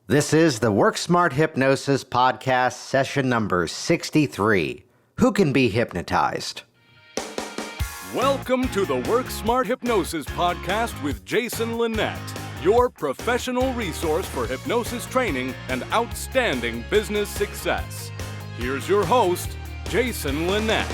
This is the Work Smart Hypnosis podcast, session number 63. Who can be hypnotized? Welcome to the Work Smart Hypnosis podcast with Jason Linett, your professional resource for hypnosis training and outstanding business success. Here's your host, Jason Linett.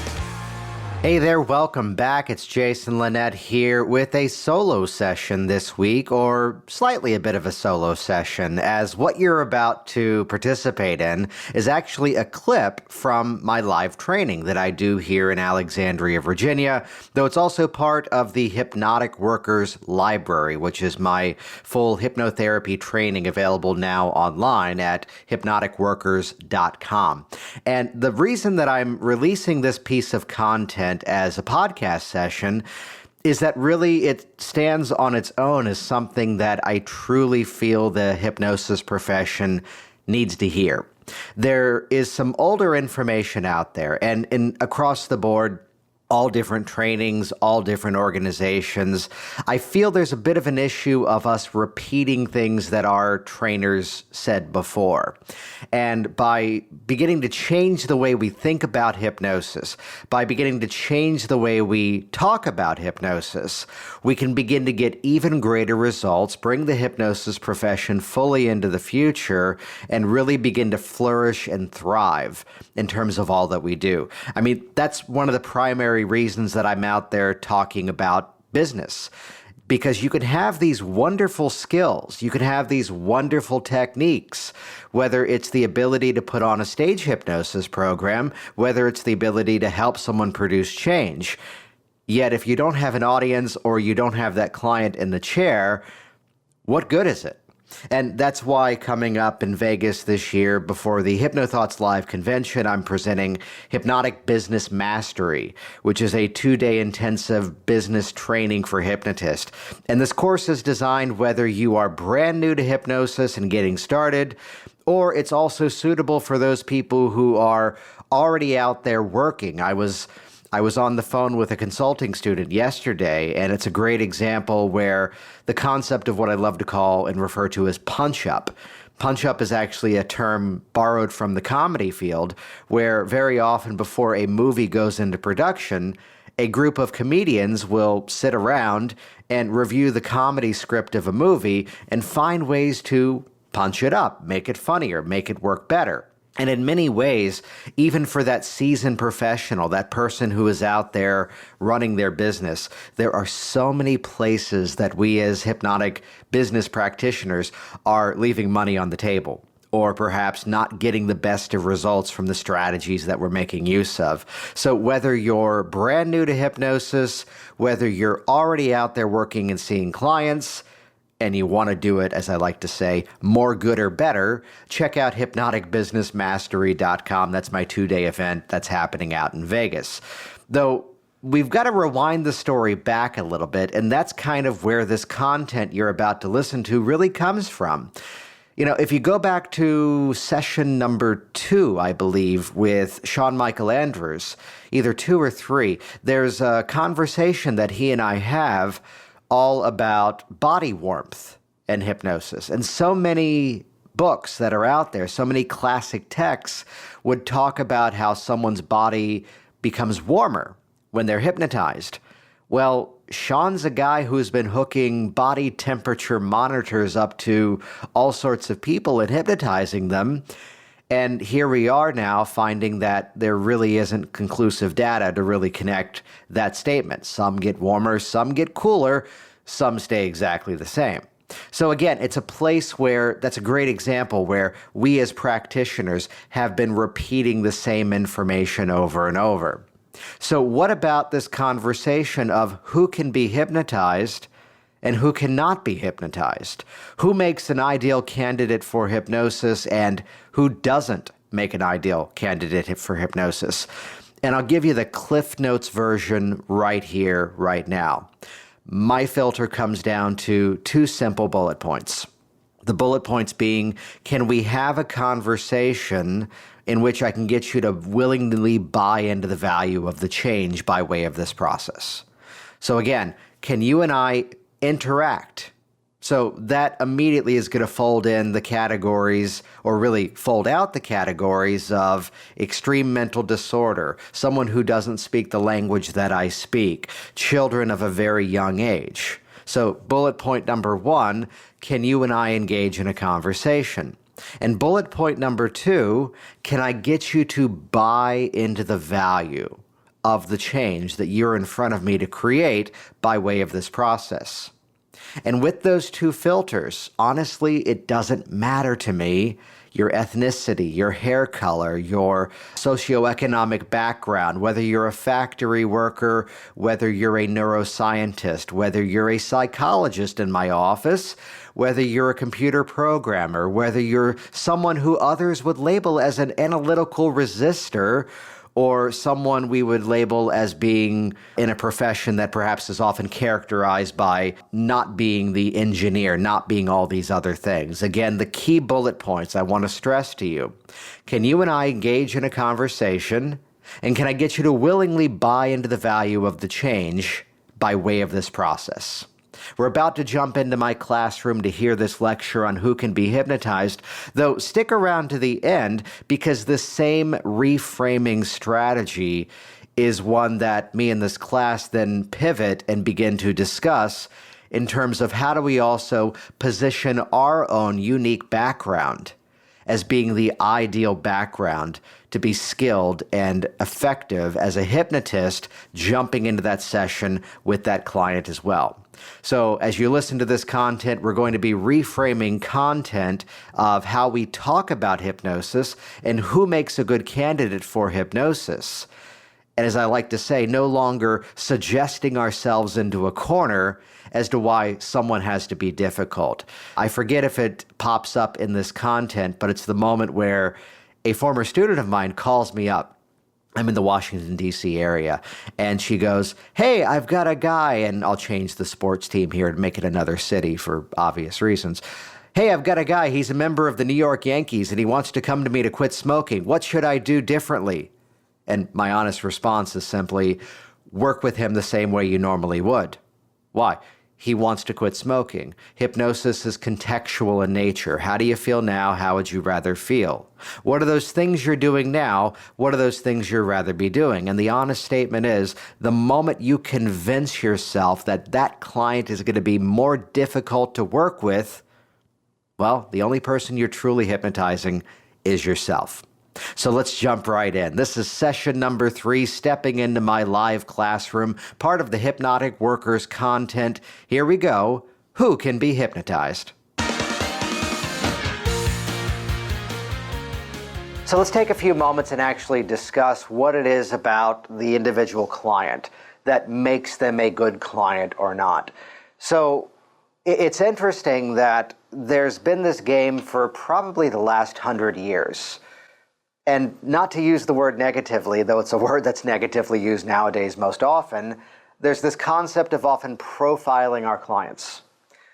Hey there, welcome back. It's Jason Linett here with a solo session this week, or slightly a bit of a solo session, as what you're about to participate in is actually a clip from my live training that I do here in Alexandria, Virginia, though it's also part of the Hypnotic Workers Library, which is my full hypnotherapy training available now online at hypnoticworkers.com. And the reason that I'm releasing this piece of content as a podcast session is that really it stands on its own as something that I truly feel the hypnosis profession needs to hear. There is some older information out there, and across the board, all different trainings, all different organizations. I feel there's a bit of an issue of us repeating things that our trainers said before. And by beginning to change the way we think about hypnosis, by beginning to change the way we talk about hypnosis, we can begin to get even greater results, bring the hypnosis profession fully into the future, and really begin to flourish and thrive in terms of all that we do. I mean, that's one of the primary reasons that I'm out there talking about business, because you can have these wonderful skills, you can have these wonderful techniques, whether it's the ability to put on a stage hypnosis program, whether it's the ability to help someone produce change. Yet if you don't have an audience or you don't have that client in the chair, what good is it? And that's why coming up in Vegas this year before the HypnoThoughts Live convention, I'm presenting Hypnotic Business Mastery, which is a 2-day intensive business training for hypnotists. And this course is designed whether you are brand new to hypnosis and getting started, or it's also suitable for those people who are already out there working. I was on the phone with a consulting student yesterday, and it's a great example where the concept of what I love to call and refer to as punch-up. Punch-up is actually a term borrowed from the comedy field, where very often before a movie goes into production, a group of comedians will sit around and review the comedy script of a movie and find ways to punch it up, make it funnier, make it work better. And in many ways, even for that seasoned professional, that person who is out there running their business, there are so many places that we as hypnotic business practitioners are leaving money on the table, or perhaps not getting the best of results from the strategies that we're making use of. So whether you're brand new to hypnosis, whether you're already out there working and seeing clients, and you want to do it, as I like to say, more good or better, check out hypnoticbusinessmastery.com. That's my 2-day event that's happening out in Vegas. Though we've got to rewind the story back a little bit, and that's kind of where this content you're about to listen to really comes from. You know, if you go back to session number 2, I believe, with Sean Michael Andrews, either 2 or 3, there's a conversation that he and I have all about body warmth and hypnosis. And so many books that are out there, so many classic texts would talk about how someone's body becomes warmer when they're hypnotized. Well, Sean's a guy who's been hooking body temperature monitors up to all sorts of people and hypnotizing them. And here we are now finding that there really isn't conclusive data to really connect that statement. Some get warmer, some get cooler, some stay exactly the same. So again, it's a place where that's a great example where we as practitioners have been repeating the same information over and over. So what about this conversation of who can be hypnotized and who cannot be hypnotized? Who makes an ideal candidate for hypnosis and who doesn't make an ideal candidate for hypnosis? And I'll give you the Cliff Notes version right here, right now. My filter comes down to 2 simple bullet points. The bullet points being, can we have a conversation in which I can get you to willingly buy into the value of the change by way of this process? So again, can you and I interact So that immediately is going to fold in the categories, or really fold out the categories of extreme mental disorder, someone who doesn't speak the language that I speak, children of a very young age. So bullet point number 1, can you and I engage in a conversation? And bullet point number 2, can I get you to buy into the value of the change that you're in front of me to create by way of this process? And with those 2 filters, honestly, it doesn't matter to me your ethnicity, your hair color, your socioeconomic background, whether you're a factory worker, whether you're a neuroscientist, whether you're a psychologist in my office, whether you're a computer programmer, whether you're someone who others would label as an analytical resistor, or someone we would label as being in a profession that perhaps is often characterized by not being the engineer, not being all these other things. Again, the key bullet points I want to stress to you. Can you and I engage in a conversation? And can I get you to willingly buy into the value of the change by way of this process? We're about to jump into my classroom to hear this lecture on who can be hypnotized, though stick around to the end because this same reframing strategy is one that me and this class then pivot and begin to discuss in terms of how do we also position our own unique background as being the ideal background to be skilled and effective as a hypnotist jumping into that session with that client as well. So as you listen to this content, we're going to be reframing content of how we talk about hypnosis and who makes a good candidate for hypnosis. And as I like to say, no longer suggesting ourselves into a corner as to why someone has to be difficult. I forget if it pops up in this content, but it's the moment where a former student of mine calls me up. I'm in the Washington, D.C. area, and she goes, "Hey, I've got a guy," and I'll change the sports team here and make it another city for obvious reasons. "Hey, I've got a guy. He's a member of the New York Yankees, and he wants to come to me to quit smoking. What should I do differently?" And my honest response is simply, work with him the same way you normally would. Why? He wants to quit smoking. Hypnosis is contextual in nature. How do you feel now? How would you rather feel? What are those things you're doing now? What are those things you'd rather be doing? And the honest statement is, the moment you convince yourself that that client is going to be more difficult to work with, well, the only person you're truly hypnotizing is yourself. So let's jump right in. This is session number 3, stepping into my live classroom, part of the Hypnotic Workers content. Here we go. Who can be hypnotized? So let's take a few moments and actually discuss what it is about the individual client that makes them a good client or not. So it's interesting that there's been this game for probably the last 100 years. And not to use the word negatively, though it's a word that's negatively used nowadays most often, there's this concept of often profiling our clients.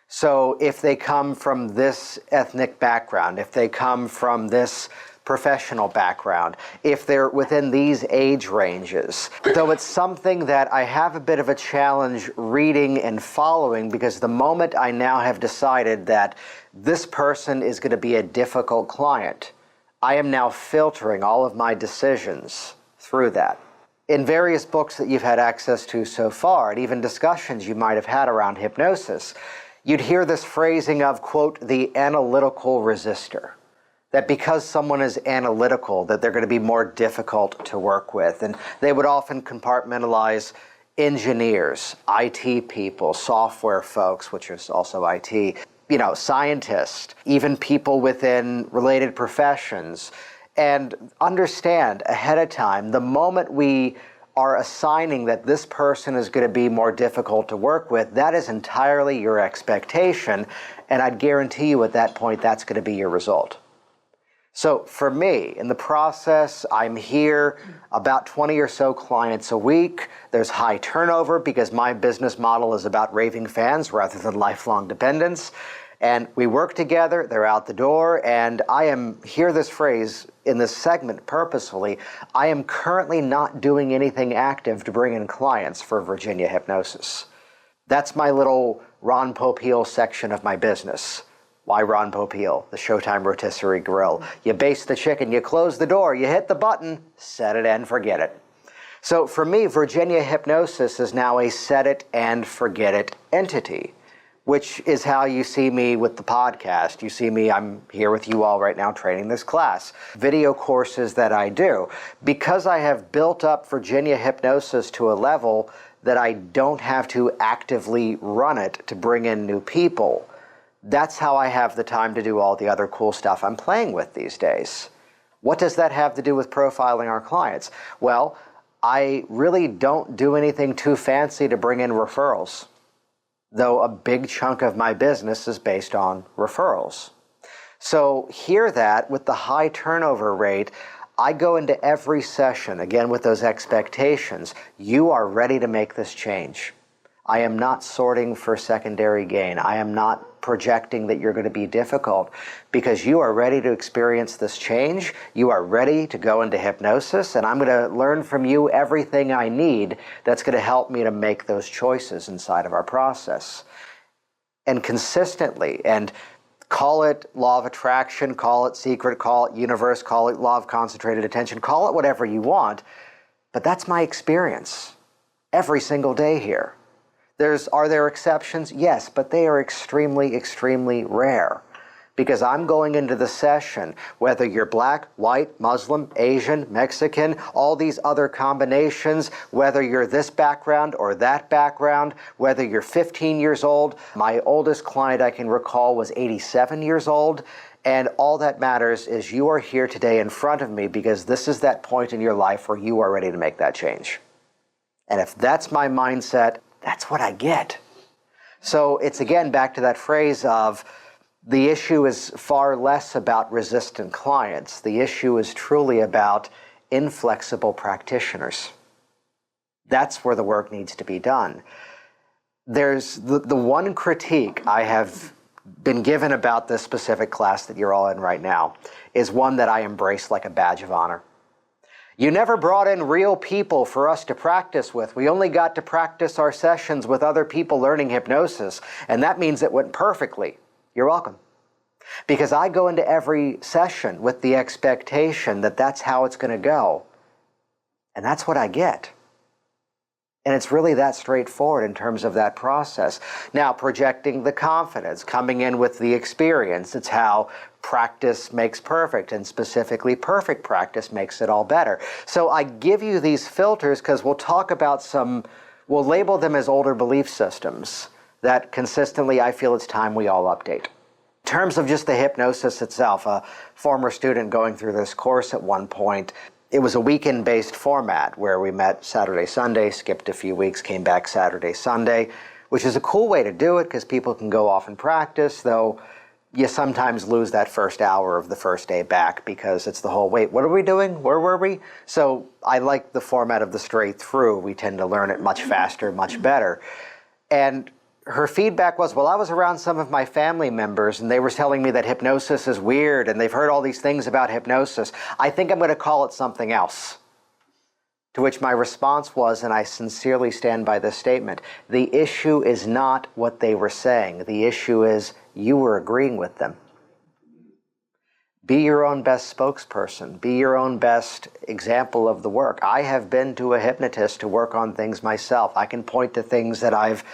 So if they come from this ethnic background, if they come from this professional background, if they're within these age ranges, though it's something that I have a bit of a challenge reading and following, because the moment I now have decided that this person is going to be a difficult client, I am now filtering all of my decisions through that. In various books that you've had access to so far, and even discussions you might have had around hypnosis, you'd hear this phrasing of, quote, the analytical resistor. That because someone is analytical, that they're going to be more difficult to work with. And they would often compartmentalize engineers, IT people, software folks, which is also IT, scientists, even people within related professions, and understand ahead of time, the moment we are assigning that this person is going to be more difficult to work with, that is entirely your expectation, and I'd guarantee you at that point that's going to be your result. So for me, in the process, I'm here about 20 or so clients a week. There's high turnover because my business model is about raving fans rather than lifelong dependents. And we work together, they're out the door, and I am, hear this phrase in this segment purposefully, I am currently not doing anything active to bring in clients for Virginia Hypnosis. That's my little Ron Popeil section of my business. Why Ron Popeil? The Showtime Rotisserie Grill. You baste the chicken, you close the door, you hit the button, set it and forget it. So for me, Virginia Hypnosis is now a set it and forget it entity, which is how you see me with the podcast. You see me, I'm here with you all right now training this class. Video courses that I do. Because I have built up Virginia Hypnosis to a level that I don't have to actively run it to bring in new people, that's how I have the time to do all the other cool stuff I'm playing with these days. What does that have to do with profiling our clients? Well, I really don't do anything too fancy to bring in referrals, though a big chunk of my business is based on referrals. So hear that with the high turnover rate, I go into every session, again with those expectations. You are ready to make this change. I am not sorting for secondary gain. I am not projecting that you're going to be difficult, because you are ready to experience this change. You are ready to go into hypnosis, and I'm going to learn from you everything I need that's going to help me to make those choices inside of our process. And consistently, and call it law of attraction, call it secret, call it universe, call it law of concentrated attention, call it whatever you want, but that's my experience every single day here. Are there exceptions? Yes, but they are extremely, extremely rare. Because I'm going into the session, whether you're black, white, Muslim, Asian, Mexican, all these other combinations, whether you're this background or that background, whether you're 15 years old. My oldest client I can recall was 87 years old. And all that matters is you are here today in front of me because this is that point in your life where you are ready to make that change. And if that's my mindset, that's what I get. So it's again back to that phrase of the issue is far less about resistant clients. The issue is truly about inflexible practitioners. That's where the work needs to be done. There's the one critique I have been given about this specific class that you're all in right now is one that I embrace like a badge of honor. You never brought in real people for us to practice with. We only got to practice our sessions with other people learning hypnosis, and that means it went perfectly. You're welcome. Because I go into every session with the expectation that that's how it's going to go. And that's what I get. And it's really that straightforward in terms of that process. Now, projecting the confidence, coming in with the experience, it's how practice makes perfect, and specifically perfect practice makes it all better. So I give you these filters because we'll talk about we'll label them as older belief systems that consistently I feel it's time we all update. In terms of just the hypnosis itself, a former student going through this course at one point, it was a weekend-based format where we met Saturday, Sunday, skipped a few weeks, came back Saturday, Sunday, which is a cool way to do it because people can go off and practice, though you sometimes lose that first hour of the first day back because it's the whole, wait, what are we doing? Where were we? So I like the format of the straight through. We tend to learn it much faster, much better. And her feedback was, well, I was around some of my family members and they were telling me that hypnosis is weird and they've heard all these things about hypnosis. I think I'm going to call it something else. To which my response was, and I sincerely stand by this statement, the issue is not what they were saying. The issue is you were agreeing with them. Be your own best spokesperson. Be your own best example of the work. I have been to a hypnotist to work on things myself. I can point to things that I've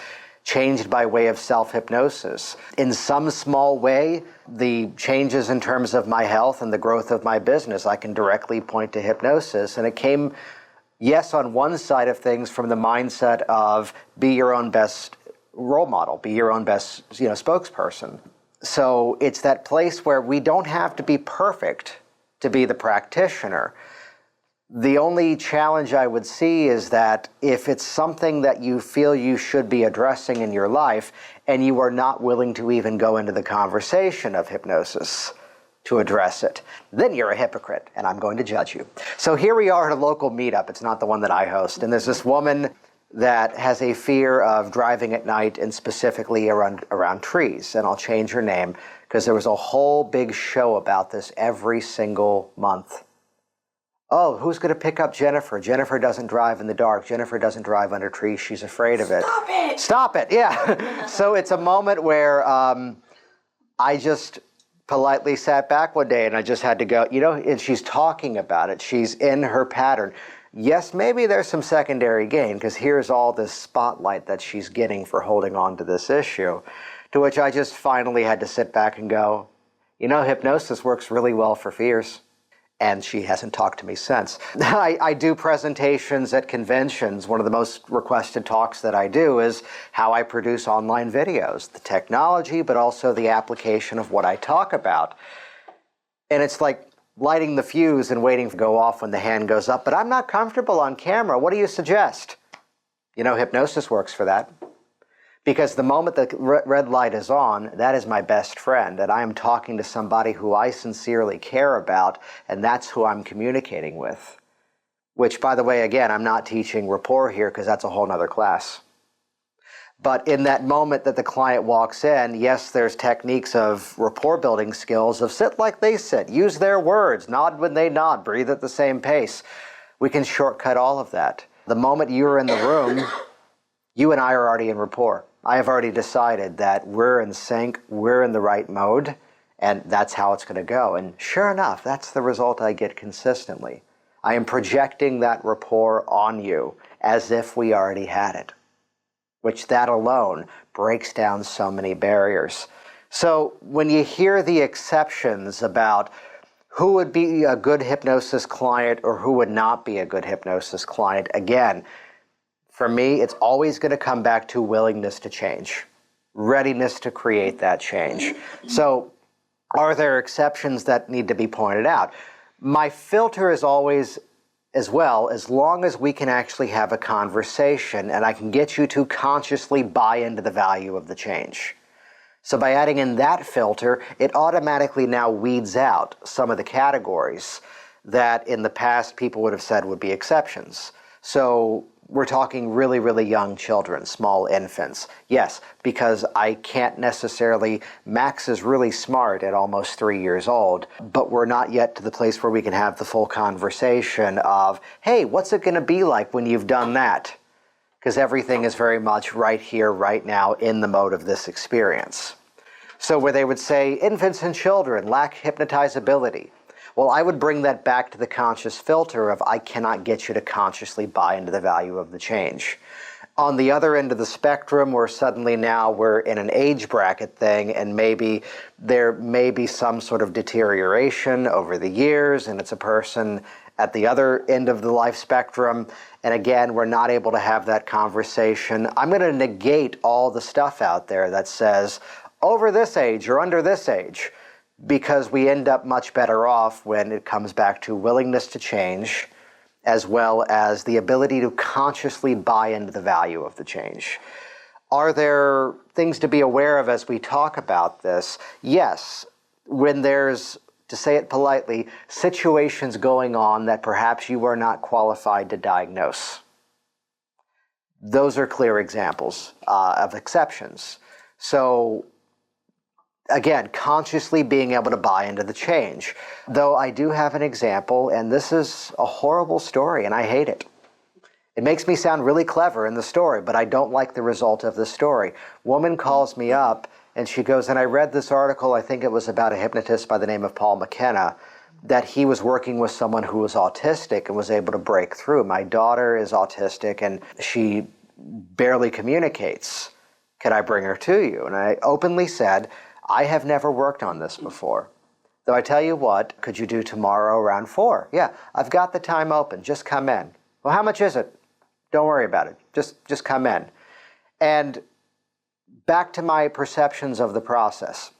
changed by way of self-hypnosis. In some small way, the changes in terms of my health and the growth of my business, I can directly point to hypnosis. And it came, yes, on one side of things from the mindset of be your own best role model, be your own best, spokesperson. So it's that place where we don't have to be perfect to be the practitioner. The only challenge I would see is that if it's something that you feel you should be addressing in your life and you are not willing to even go into the conversation of hypnosis to address it, then you're a hypocrite and I'm going to judge you. So here we are at a local meetup. It's not the one that I host. And there's this woman that has a fear of driving at night and specifically around trees. And I'll change her name because there was a whole big show about this every single month Oh, who's going to pick up Jennifer? Jennifer doesn't drive in the dark. Jennifer doesn't drive under trees. She's afraid of it. Stop it! Stop it, yeah. So it's a moment where I just politely sat back one day and I just had to go, and she's talking about it. She's in her pattern. Yes, maybe there's some secondary gain because here's all this spotlight that she's getting for holding on to this issue, to which I just finally had to sit back and go, hypnosis works really well for fears. And she hasn't talked to me since. I do presentations at conventions. One of the most requested talks that I do is how I produce online videos, the technology, but also the application of what I talk about. And it's like lighting the fuse and waiting to go off when the hand goes up, but I'm not comfortable on camera. What do you suggest? Hypnosis works for that. Because the moment the red light is on, that is my best friend, and I am talking to somebody who I sincerely care about, and that's who I'm communicating with. Which, by the way, again, I'm not teaching rapport here because that's a whole nother class. But in that moment that the client walks in, yes, there's techniques of rapport building skills of sit like they sit, use their words, nod when they nod, breathe at the same pace. We can shortcut all of that. The moment you're in the room, you and I are already in rapport. I have already decided that we're in sync, we're in the right mode, and that's how it's going to go. And sure enough, that's the result I get consistently. I am projecting that rapport on you as if we already had it, which that alone breaks down so many barriers. So when you hear the exceptions about who would be a good hypnosis client or who would not be a good hypnosis client, again, for me, it's always going to come back to willingness to change, readiness to create that change. So are there exceptions that need to be pointed out? My filter is always, as well, as long as we can actually have a conversation and I can get you to consciously buy into the value of the change. So by adding in that filter, it automatically now weeds out some of the categories that in the past people would have said would be exceptions. So we're talking really, really young children, small infants. Yes, because I can't necessarily, Max is really smart at almost 3 years old, but we're not yet to the place where we can have the full conversation of, hey, what's it going to be like when you've done that? Because everything is very much right here, right now, in the mode of this experience. So where they would say, infants and children lack hypnotizability. Well, I would bring that back to the conscious filter of I cannot get you to consciously buy into the value of the change. On the other end of the spectrum, where suddenly now we're in an age bracket thing and maybe there may be some sort of deterioration over the years and it's a person at the other end of the life spectrum, and again, we're not able to have that conversation, I'm going to negate all the stuff out there that says over this age or under this age, because we end up much better off when it comes back to willingness to change, as well as the ability to consciously buy into the value of the change. Are there things to be aware of as we talk about this? Yes, when there's, to say it politely, situations going on that perhaps you are not qualified to diagnose. Those are clear examples of exceptions. So again, consciously being able to buy into the change. Though I do have an example, and this is a horrible story, and I hate it. It makes me sound really clever in the story, but I don't like the result of the story. Woman calls me up, and she goes, and I read this article, I think it was about a hypnotist by the name of Paul McKenna, that he was working with someone who was autistic and was able to break through. My daughter is autistic, and she barely communicates. Can I bring her to you? And I openly said, I have never worked on this before. Though I tell you what, could you do tomorrow around 4? Yeah, I've got the time open. Just come in. Well, how much is it? Don't worry about it. Just come in. And back to my perceptions of the process.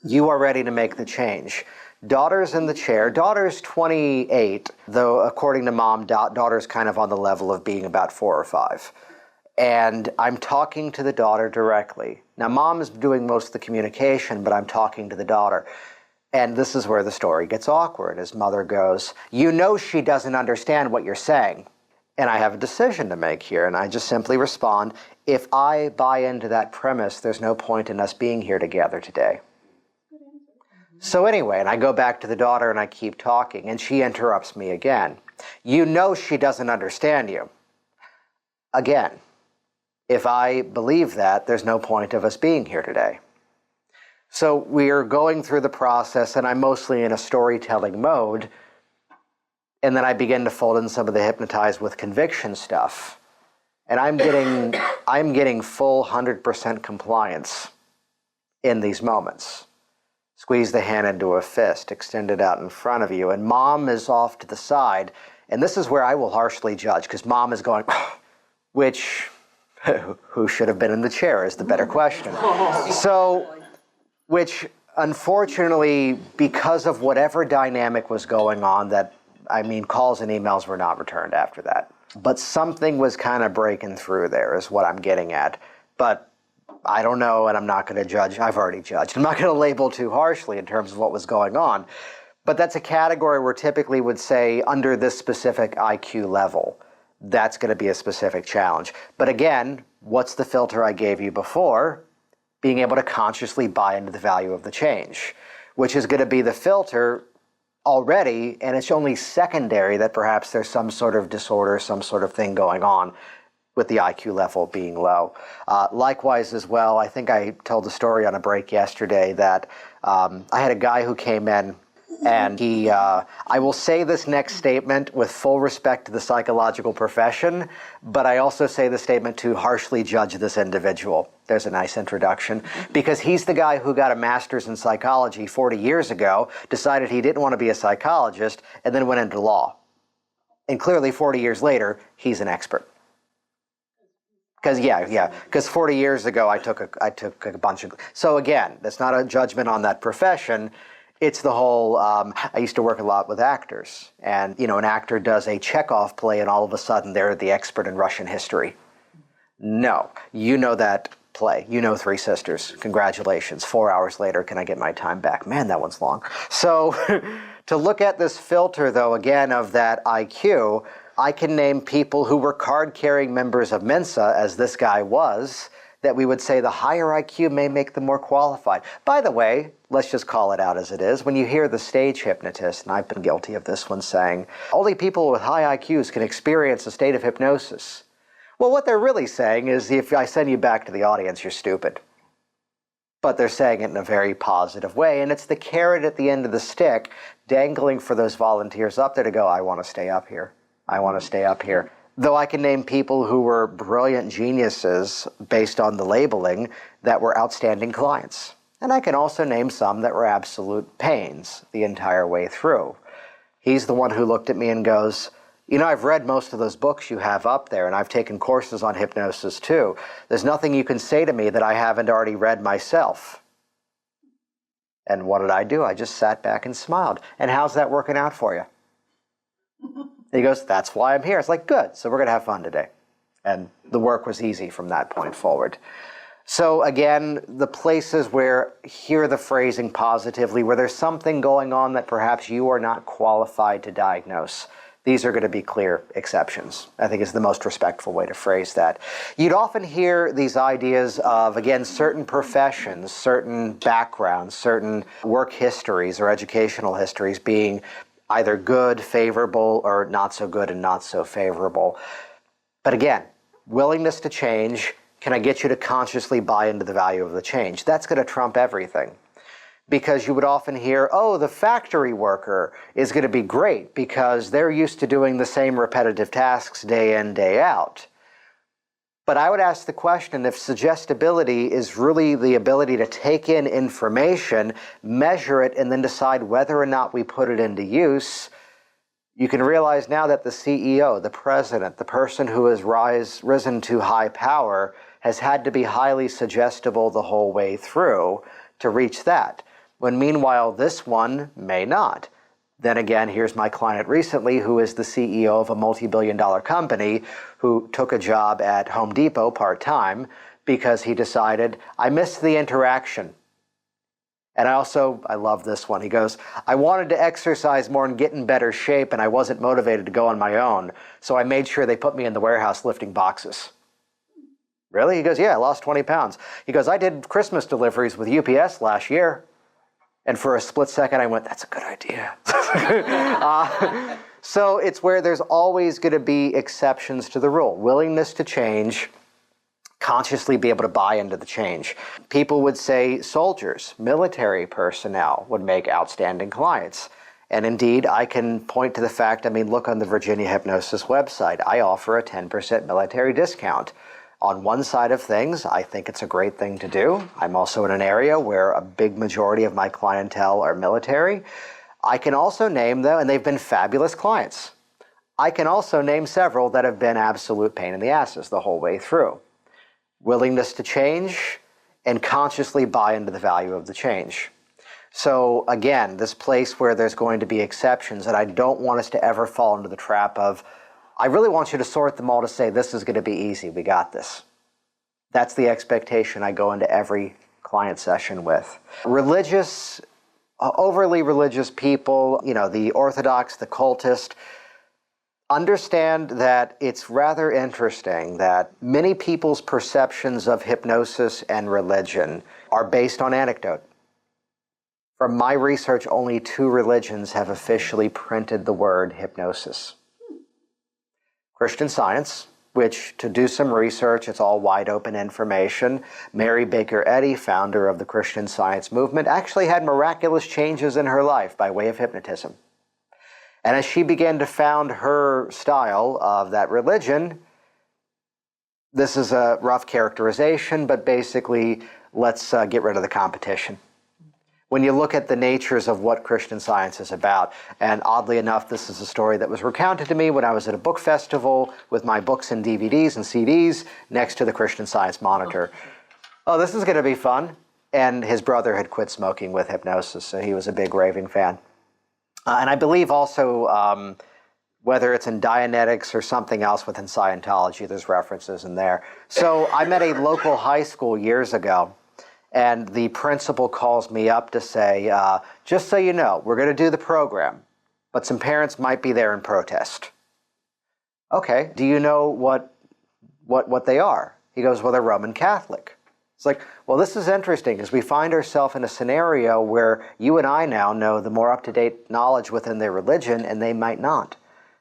You are ready to make the change. Daughter's in the chair. Daughter's 28, though according to mom, daughter's kind of on the level of being about 4 or 5. And I'm talking to the daughter directly. Now, mom is doing most of the communication, but I'm talking to the daughter. And this is where the story gets awkward. His mother goes, you know she doesn't understand what you're saying. And I have a decision to make here. And I just simply respond, if I buy into that premise, there's no point in us being here together today. So anyway, and I go back to the daughter and I keep talking, and she interrupts me again. You know she doesn't understand you. Again, if I believe that, there's no point of us being here today. So we are going through the process, and I'm mostly in a storytelling mode, and then I begin to fold in some of the hypnotized with conviction stuff. And I'm getting full 100% compliance in these moments. Squeeze the hand into a fist, extend it out in front of you, and mom is off to the side. And this is where I will harshly judge, because mom is going, which, who should have been in the chair is the better question. So, which unfortunately, because of whatever dynamic was going on, calls and emails were not returned after that. But something was kind of breaking through there is what I'm getting at. But I don't know, and I'm not going to judge. I've already judged. I'm not going to label too harshly in terms of what was going on. But that's a category where typically would say under this specific IQ level, that's going to be a specific challenge. But again, what's the filter I gave you before? Being able to consciously buy into the value of the change, which is going to be the filter already, and it's only secondary that perhaps there's some sort of disorder, some sort of thing going on with the IQ level being low. Likewise as well, I think I told the story on a break yesterday that I had a guy who came in, and he, I will say this next statement with full respect to the psychological profession, but I also say the statement to harshly judge this individual. There's a nice introduction, because he's the guy who got a master's in psychology 40 years ago, decided he didn't want to be a psychologist, and then went into law. And clearly 40 years later, he's an expert. Because 40 years ago, I took a bunch of, so again, that's not a judgment on that profession. It's the whole, I used to work a lot with actors, and an actor does a Chekhov play and all of a sudden they're the expert in Russian history. No, you know that play. You know Three Sisters. Congratulations. 4 hours later, can I get my time back? Man, that one's long. So to look at this filter, though, again, of that IQ, I can name people who were card-carrying members of Mensa, as this guy was, that we would say the higher IQ may make them more qualified. By the way, let's just call it out as it is. When you hear the stage hypnotist, and I've been guilty of this one, saying, only people with high IQs can experience a state of hypnosis. Well, what they're really saying is, if I send you back to the audience, you're stupid. But they're saying it in a very positive way, and it's the carrot at the end of the stick dangling for those volunteers up there to go, I want to stay up here. I want to stay up here. Though I can name people who were brilliant geniuses based on the labeling that were outstanding clients. And I can also name some that were absolute pains the entire way through. He's the one who looked at me and goes, I've read most of those books you have up there, and I've taken courses on hypnosis too. There's nothing you can say to me that I haven't already read myself. And what did I do? I just sat back and smiled. And how's that working out for you? He goes, that's why I'm here. It's like, good, so we're going to have fun today. And the work was easy from that point forward. So again, the places where, hear the phrasing positively, where there's something going on that perhaps you are not qualified to diagnose, these are going to be clear exceptions. I think is the most respectful way to phrase that. You'd often hear these ideas of, again, certain professions, certain backgrounds, certain work histories or educational histories being either good, favorable, or not so good and not so favorable. But again, willingness to change, can I get you to consciously buy into the value of the change? That's going to trump everything. Because you would often hear, oh, the factory worker is going to be great because they're used to doing the same repetitive tasks day in, day out. But I would ask the question, if suggestibility is really the ability to take in information, measure it, and then decide whether or not we put it into use, you can realize now that the CEO, the president, the person who has risen to high power has had to be highly suggestible the whole way through to reach that, when meanwhile this one may not. Then again, here's my client recently who is the CEO of a multi-billion-dollar company who took a job at Home Depot part-time because he decided, I missed the interaction. And I love this one. He goes, I wanted to exercise more and get in better shape, and I wasn't motivated to go on my own, so I made sure they put me in the warehouse lifting boxes. Really? He goes, yeah, I lost 20 pounds. He goes, I did Christmas deliveries with UPS last year. And for a split second, I went, that's a good idea. So it's where there's always going to be exceptions to the rule. Willingness to change, consciously be able to buy into the change. People would say soldiers, military personnel would make outstanding clients. And indeed, I can point to the fact, look on the Virginia Hypnosis website. I offer a 10% military discount. On one side of things, I think it's a great thing to do. I'm also in an area where a big majority of my clientele are military. I can also name them, and they've been fabulous clients. I can also name several that have been absolute pain in the asses the whole way through. Willingness to change and consciously buy into the value of the change. So again, this place where there's going to be exceptions, and I don't want us to ever fall into the trap of, I really want you to sort them all to say, this is going to be easy, we got this. That's the expectation I go into every client session with. Religious, overly religious people, the Orthodox, the cultist, understand that it's rather interesting that many people's perceptions of hypnosis and religion are based on anecdote. From my research, only 2 religions have officially printed the word hypnosis. Christian Science, which, to do some research, it's all wide open information. Mary Baker Eddy, founder of the Christian Science movement, actually had miraculous changes in her life by way of hypnotism. And as she began to found her style of that religion, this is a rough characterization, but basically, let's get rid of the competition. When you look at the natures of what Christian Science is about, and oddly enough, this is a story that was recounted to me when I was at a book festival with my books and DVDs and CDs next to the Christian Science monitor. Oh, this is going to be fun. And his brother had quit smoking with hypnosis, so he was a big raving fan. And I believe also, whether it's in Dianetics or something else within Scientology, there's references in there. So I'm at a local high school years ago, and the principal calls me up to say, just so you know, we're going to do the program, but some parents might be there in protest. Okay, do you know what they are? He goes, well, they're Roman Catholic. It's like, well, this is interesting because we find ourselves in a scenario where you and I now know the more up-to-date knowledge within their religion, and they might not.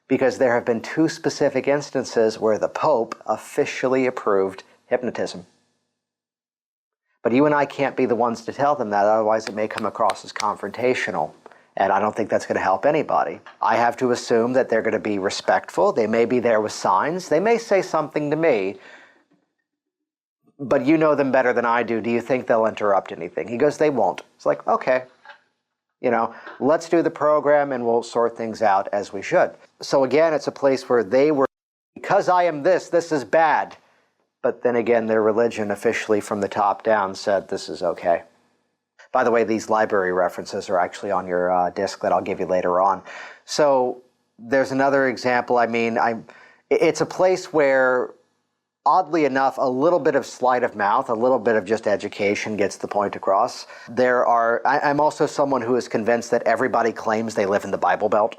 Because there have been 2 specific instances where the Pope officially approved hypnotism. But you and I can't be the ones to tell them that, otherwise it may come across as confrontational. And I don't think that's going to help anybody. I have to assume that they're going to be respectful. They may be there with signs. They may say something to me, but you know them better than I do. Do you think they'll interrupt anything? He goes, they won't. It's like, okay, let's do the program and we'll sort things out as we should. So again, it's a place where they were, because I am this is bad. But then again, their religion officially from the top down said this is okay. By the way, these library references are actually on your disc that I'll give you later on. So there's another example. It's a place where, oddly enough, a little bit of sleight of mouth, a little bit of just education gets the point across. I'm also someone who is convinced that everybody claims they live in the Bible Belt.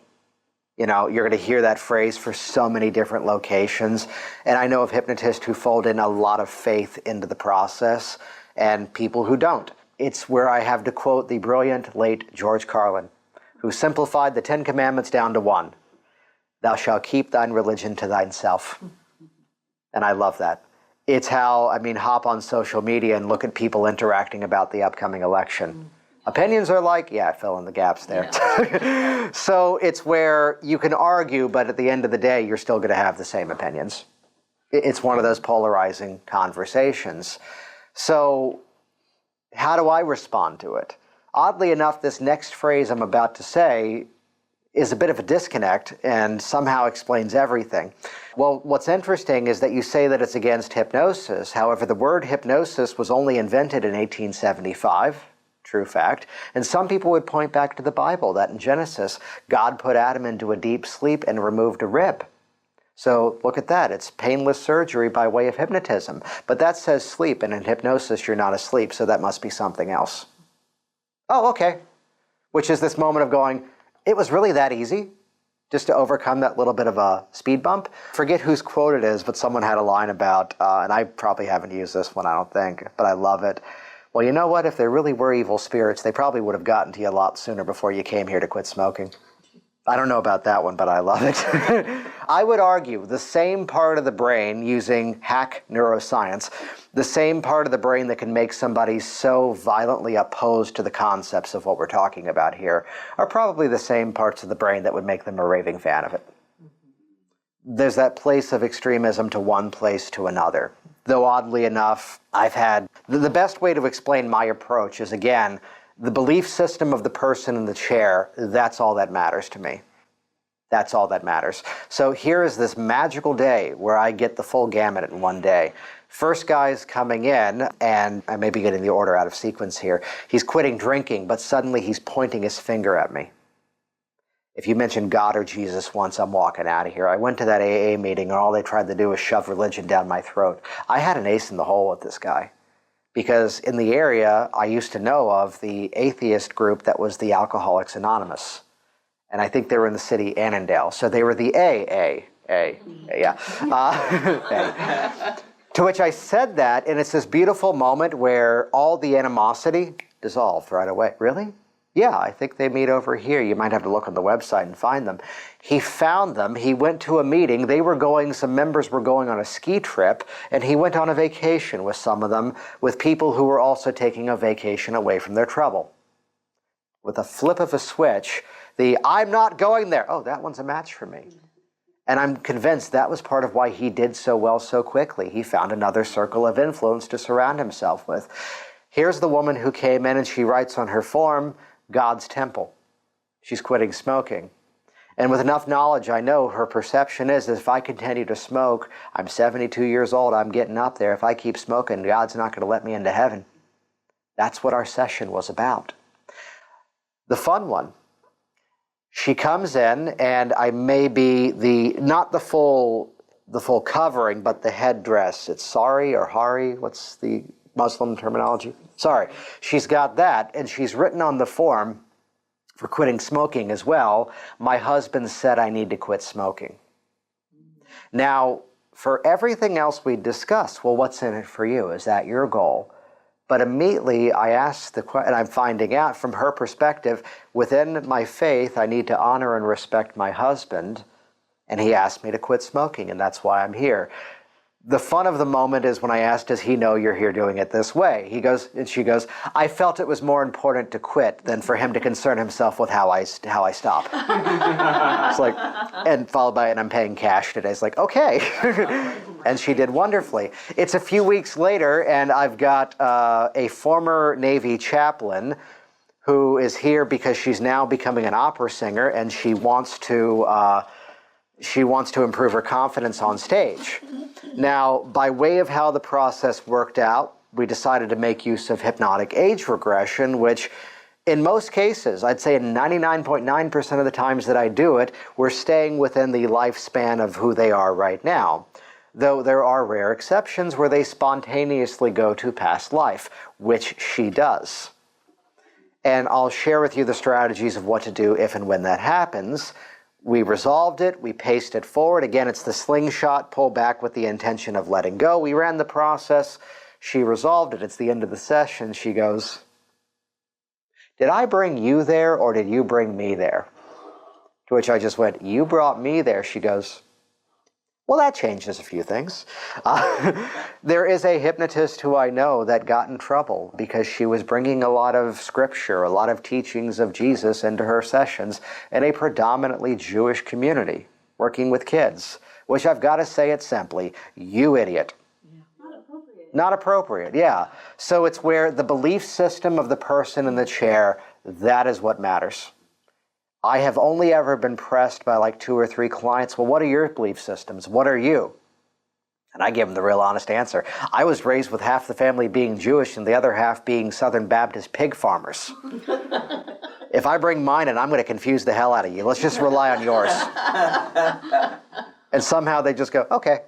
You're going to hear that phrase for so many different locations. And I know of hypnotists who fold in a lot of faith into the process and people who don't. It's where I have to quote the brilliant late George Carlin, who simplified the 10 Commandments down to 1. Thou shalt keep thine religion to thyself. And I love that. It's how, hop on social media and look at people interacting about the upcoming election. Opinions are like, fill in the gaps there. Yeah. So it's where you can argue, but at the end of the day, you're still going to have the same opinions. It's one of those polarizing conversations. So how do I respond to it? Oddly enough, this next phrase I'm about to say is a bit of a disconnect and somehow explains everything. Well, what's interesting is that you say that it's against hypnosis. However, the word hypnosis was only invented in 1875. True fact. And some people would point back to the Bible, that in Genesis, God put Adam into a deep sleep and removed a rib. So look at that. It's painless surgery by way of hypnotism. But that says sleep, and in hypnosis, you're not asleep, so that must be something else. Oh, okay. Which is this moment of going, it was really that easy just to overcome that little bit of a speed bump. Forget whose quote it is, but someone had a line about, and I probably haven't used this one, I don't think, but I love it. Well, you know what? If there really were evil spirits, they probably would have gotten to you a lot sooner before you came here to quit smoking. I don't know about that one, but I love it. I would argue the same part of the brain, using hack neuroscience, the same part of the brain that can make somebody so violently opposed to the concepts of what we're talking about here, are probably the same parts of the brain that would make them a raving fan of it. There's that place of extremism to one place to another. Though oddly enough, I've had, the best way to explain my approach is, again, the belief system of the person in the chair, that's all that matters to me. That's all that matters. So here is this magical day where I get the full gamut in one day. First guy's coming in, and I may be getting the order out of sequence here. He's quitting drinking, but suddenly he's pointing his finger at me. If you mention God or Jesus once, I'm walking out of here. I went to that AA meeting, and all they tried to do was shove religion down my throat. I had an ace in the hole with this guy. Because in the area, I used to know of the atheist group that was the Alcoholics Anonymous. And I think they were in the city Annandale. So they were the yeah. To which I said that, and it's this beautiful moment where all the animosity dissolved right away. Really? Yeah, I think they meet over here. You might have to look on the website and find them. He found them. He went to a meeting. Some members were going on a ski trip, and he went on a vacation with some of them, with people who were also taking a vacation away from their trouble. With a flip of a switch, I'm not going there. Oh, that one's a match for me. And I'm convinced that was part of why he did so well so quickly. He found another circle of influence to surround himself with. Here's the woman who came in, and she writes on her form, God's temple. She's quitting smoking. And with enough knowledge, I know her perception is that if I continue to smoke, I'm 72 years old, I'm getting up there. If I keep smoking, God's not going to let me into heaven. That's what our session was about. The fun one. She comes in, and I may be not the full covering, but the headdress. It's sari or hari. What's the Muslim terminology? Sorry. She's got that, and she's written on the form for quitting smoking as well, my husband said I need to quit smoking. Now, for everything else we discussed, well, what's in it for you? Is that your goal? But immediately I asked the question, and I'm finding out from her perspective, within my faith, I need to honor and respect my husband, and he asked me to quit smoking, and that's why I'm here. The fun of the moment is when I asked, does he know you're here doing it this way? She goes, I felt it was more important to quit than for him to concern himself with how I stop. It's like, and followed by, and I'm paying cash today. It's like, okay. And she did wonderfully. It's a few weeks later, and I've got a former Navy chaplain who is here because she's now becoming an opera singer, and she wants to improve her confidence on stage. Now, by way of how the process worked out, we decided to make use of hypnotic age regression, which in most cases, I'd say 99.9% of the times that I do it, we're staying within the lifespan of who they are right now. Though there are rare exceptions where they spontaneously go to past life, which she does. And I'll share with you the strategies of what to do if and when that happens. We resolved it, we paced it forward. Again, it's the slingshot, pull back with the intention of letting go. We ran the process, she resolved it. It's the end of the session. She goes, did I bring you there or did you bring me there? To which I just went, you brought me there. She goes, well, that changes a few things. There is a hypnotist who I know that got in trouble because she was bringing a lot of scripture, a lot of teachings of Jesus into her sessions in a predominantly Jewish community, working with kids, which I've got to say it simply, you idiot. Yeah. Not appropriate. Not appropriate, yeah. So it's where the belief system of the person in the chair, that is what matters. I have only ever been pressed by like 2 or 3 clients. Well, what are your belief systems? What are you? And I give them the real honest answer. I was raised with half the family being Jewish and the other half being Southern Baptist pig farmers. If I bring mine in, I'm going to confuse the hell out of you. Let's just rely on yours. And somehow they just go, okay.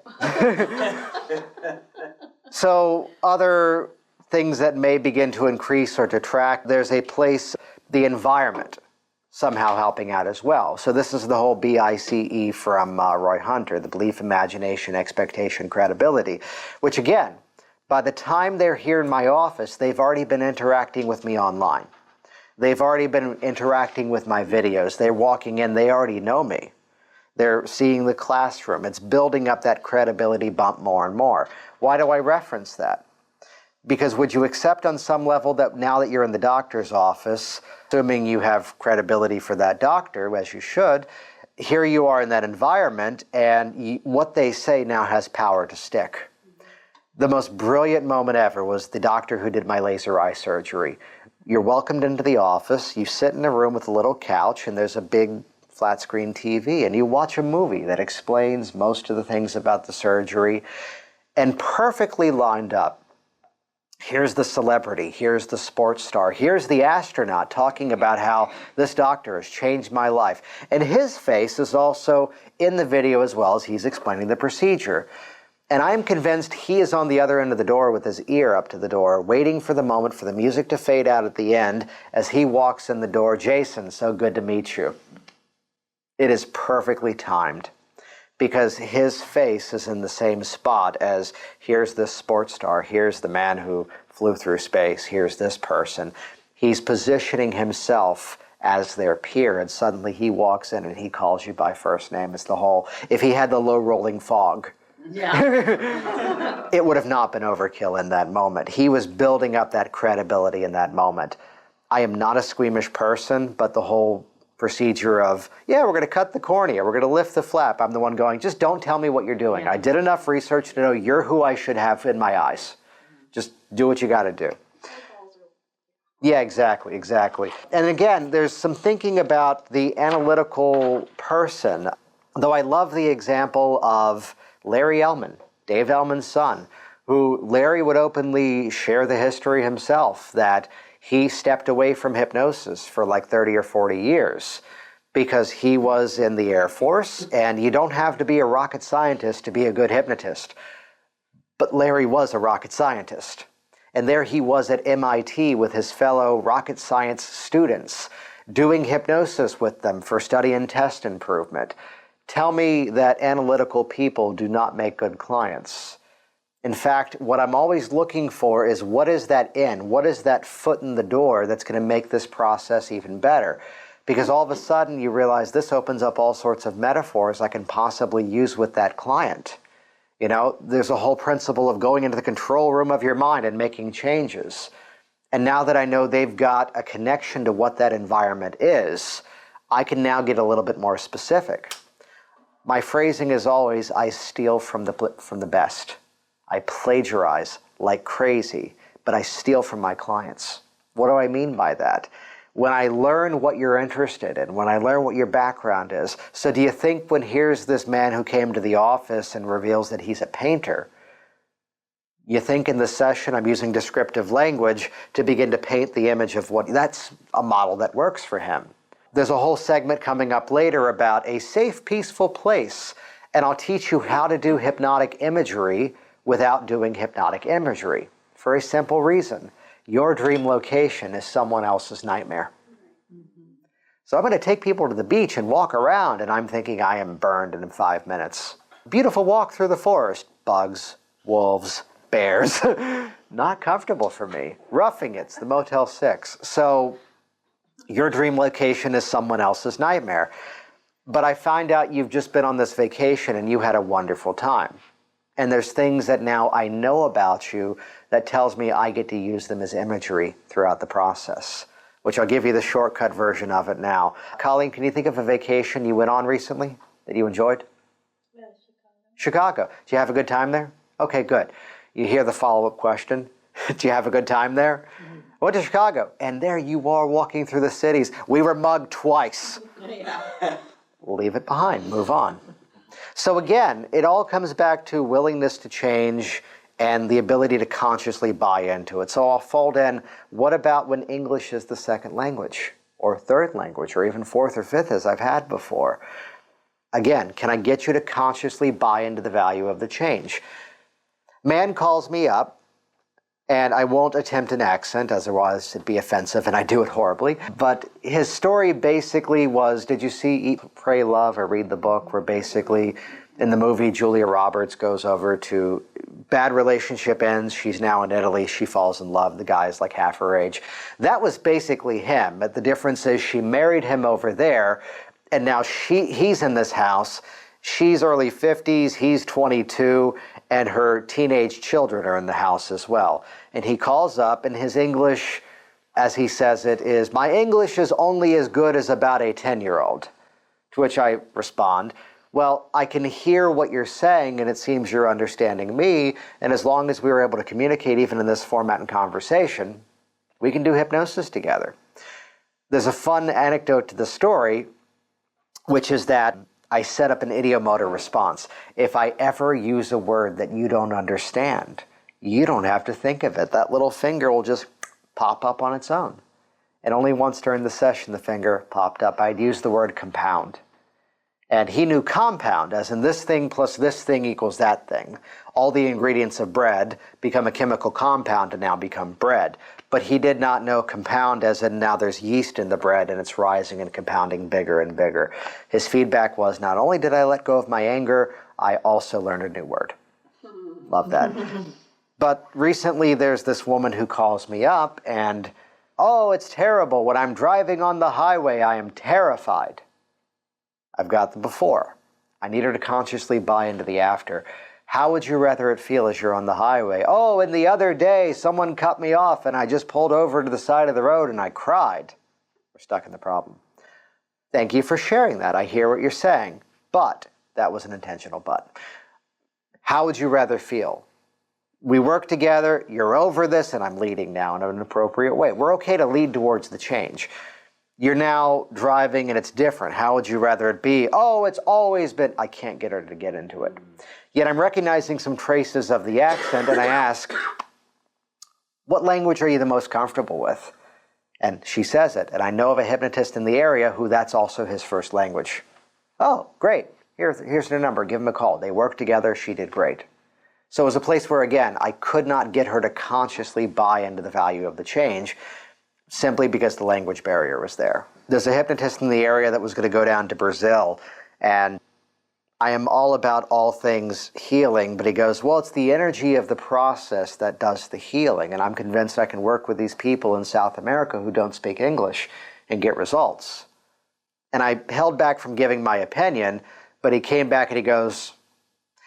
So other things that may begin to increase or detract, there's a place, the environment, somehow helping out as well. So this is the whole BICE from Roy Hunter, the belief, imagination, expectation, credibility, which again, By the time they're here in my office, they've already been interacting with me online. They've already been interacting with my videos. They're walking in, they already know me. They're seeing the classroom. It's building up that credibility bump more and more. Why do I reference that? Because would you accept on some level that now that you're in the doctor's office, assuming you have credibility for that doctor, as you should, here you are in that environment, and what they say now has power to stick. The most brilliant moment ever was the doctor who did my laser eye surgery. You're welcomed into the office, you sit in a room with a little couch, and there's a big flat screen TV, and you watch a movie that explains most of the things about the surgery, and perfectly lined up. Here's the celebrity, here's the sports star, here's the astronaut talking about how this doctor has changed my life. And his face is also in the video as well as he's explaining the procedure. And I'm convinced he is on the other end of the door with his ear up to the door, waiting for the moment for the music to fade out at the end as he walks in the door. Jason, so good to meet you. It is perfectly timed because his face is in the same spot as here's this sports star, here's the man who flew through space, here's this person. He's positioning himself as their peer, and suddenly he walks in and he calls you by first name. It's the whole, if he had the low rolling fog, it would have not been overkill in that moment. He was building up that credibility in that moment. I am not a squeamish person, but the whole procedure of, yeah, we're going to cut the cornea, we're going to lift the flap, I'm the one going, just don't tell me what you're doing. I did enough research to know you're who I should have in my eyes. Just do what you got to do. Yeah, exactly. And again, there's some thinking about the analytical person, though I love the example of Larry Ellman, Dave Ellman's son, who Larry would openly share the history himself, that he stepped away from hypnosis for like 30 or 40 years because he was in the Air Force, and you don't have to be a rocket scientist to be a good hypnotist. But Larry was a rocket scientist. And there he was at MIT with his fellow rocket science students, doing hypnosis with them for study and test improvement. Tell me that analytical people do not make good clients. In fact, what I'm always looking for is what is that in? What is that foot in the door that's going to make this process even better? Because all of a sudden you realize this opens up all sorts of metaphors I can possibly use with that client. You know, there's a whole principle of going into the control room of your mind and making changes. And now that I know they've got a connection to what that environment is, I can now get a little bit more specific. My phrasing is always, I steal from the best. I plagiarize like crazy, but I steal from my clients. What do I mean by that? When I learn what you're interested in, when I learn what your background is. So do you think when here's this man who came to the office and reveals that he's a painter, you think in the session I'm using descriptive language to begin to paint the image of what, that's a model that works for him. There's a whole segment coming up later about a safe, peaceful place, and I'll teach you how to do hypnotic imagery without doing hypnotic imagery, for a simple reason. Your dream location is someone else's nightmare. So I'm going to take people to the beach and walk around, and I'm thinking I am burned in 5 minutes. Beautiful walk through the forest. Bugs, wolves, bears. Not comfortable for me. Roughing It's the Motel 6. So your dream location is someone else's nightmare. But I find out you've just been on this vacation and you had a wonderful time. And there's things that now I know about you that tells me I get to use them as imagery throughout the process, which I'll give you the shortcut version of it now. Colleen, can you think of a vacation you went on recently that you enjoyed? Yeah, Chicago. Chicago. Did you have a good time there? Okay, good. You hear the follow-up question. Did you have a good time there? Mm-hmm. I went to Chicago, and there you are walking through the cities. We were mugged twice. Yeah. Leave it behind. Move on. So again, it all comes back to willingness to change and the ability to consciously buy into it. So I'll fold in, what about when English is the second language, or third language, or even fourth or fifth as I've had before? Again, can I get you to consciously buy into the value of the change? Man calls me up, and I won't attempt an accent, otherwise it'd be offensive, and I do it horribly. But his story basically was, did you see Eat, Pray, Love, or read the book, where basically In the movie, Julia Roberts goes over to, bad relationship ends. She's now in Italy. She falls in love. The guy is like half her age. That was basically him. But the difference is she married him over there, and now he's in this house. She's early 50s. He's 22, and her teenage children are in the house as well. And he calls up, and his English, as he says it, is, "My English is only as good as about a 10-year-old." To which I respond, "Well, I can hear what you're saying, and it seems you're understanding me, and as long as we were able to communicate even in this format and conversation, we can do hypnosis together." There's a fun anecdote to the story, which is that I set up an idiomotor response. If I ever use a word that you don't understand, you don't have to think of it. That little finger will just pop up on its own. And only once during the session the finger popped up. I'd use the word compound. And he knew compound, as in this thing plus this thing equals that thing. All the ingredients of bread become a chemical compound and now become bread. But he did not know compound, as in now there's yeast in the bread and it's rising and compounding bigger and bigger. His feedback was, not only did I let go of my anger, I also learned a new word. Love that. But recently there's this woman who calls me up and, "Oh, it's terrible. When I'm driving on the highway, I am terrified." I've got the before. I need her to consciously buy into the after. How would you rather it feel as you're on the highway? "Oh, and the other day, someone cut me off and I just pulled over to the side of the road and I cried." We're stuck in the problem. Thank you for sharing that. I hear what you're saying. But, that was an intentional but. How would you rather feel? We work together, you're over this, and I'm leading now in an appropriate way. We're okay to lead towards the change. You're now driving and it's different. How would you rather it be? "Oh, it's always been..." I can't get her to get into it. Yet I'm recognizing some traces of the accent and I ask, "What language are you the most comfortable with?" And she says it. And I know of a hypnotist in the area who that's also his first language. "Oh, great. Here's their number. Give them a call." They worked together. She did great. So it was a place where, again, I could not get her to consciously buy into the value of the change, simply because the language barrier was there. There's a hypnotist in the area that was going to go down to Brazil, and I am all about all things healing, but he goes, "Well, it's the energy of the process that does the healing, and I'm convinced I can work with these people in South America who don't speak English and get results." And I held back from giving my opinion, but he came back and he goes,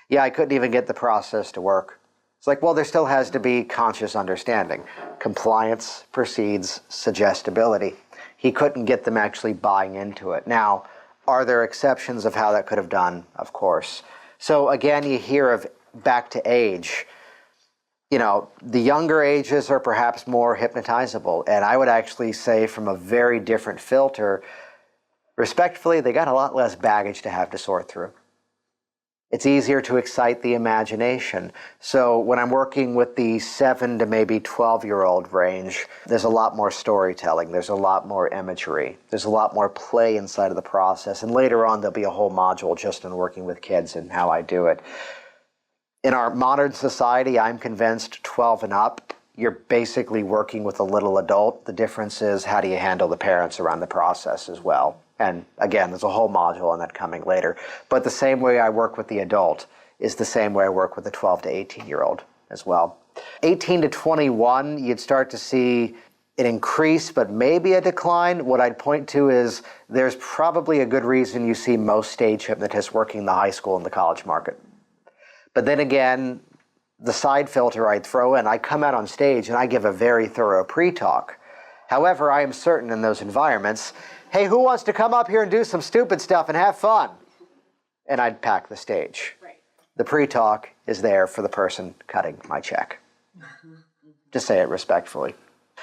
"Yeah, I couldn't even get the process to work." It's like, well, there still has to be conscious understanding. Compliance precedes suggestibility. He couldn't get them actually buying into it. Now, are there exceptions of how that could have done? Of course. So again, you hear of back to age. You know, the younger ages are perhaps more hypnotizable. And I would actually say from a very different filter, respectfully, they got a lot less baggage to have to sort through. It's easier to excite the imagination. So when I'm working with the 7 to maybe 12-year-old range, there's a lot more storytelling. There's a lot more imagery. There's a lot more play inside of the process. And later on, there'll be a whole module just on working with kids and how I do it. In our modern society, I'm convinced 12 and up, you're basically working with a little adult. The difference is how do you handle the parents around the process as well. And again, there's a whole module on that coming later. But the same way I work with the adult is the same way I work with the 12 to 18-year-old as well. 18 to 21, you'd start to see an increase, but maybe a decline. What I'd point to is there's probably a good reason you see most stage hypnotists working the high school and the college market. But then again, the side filter I'd throw in, I come out on stage and I give a very thorough pre-talk. However, I am certain in those environments, hey, who wants to come up here and do some stupid stuff and have fun? And I'd pack the stage. Right. The pre-talk is there for the person cutting my check. To say it respectfully.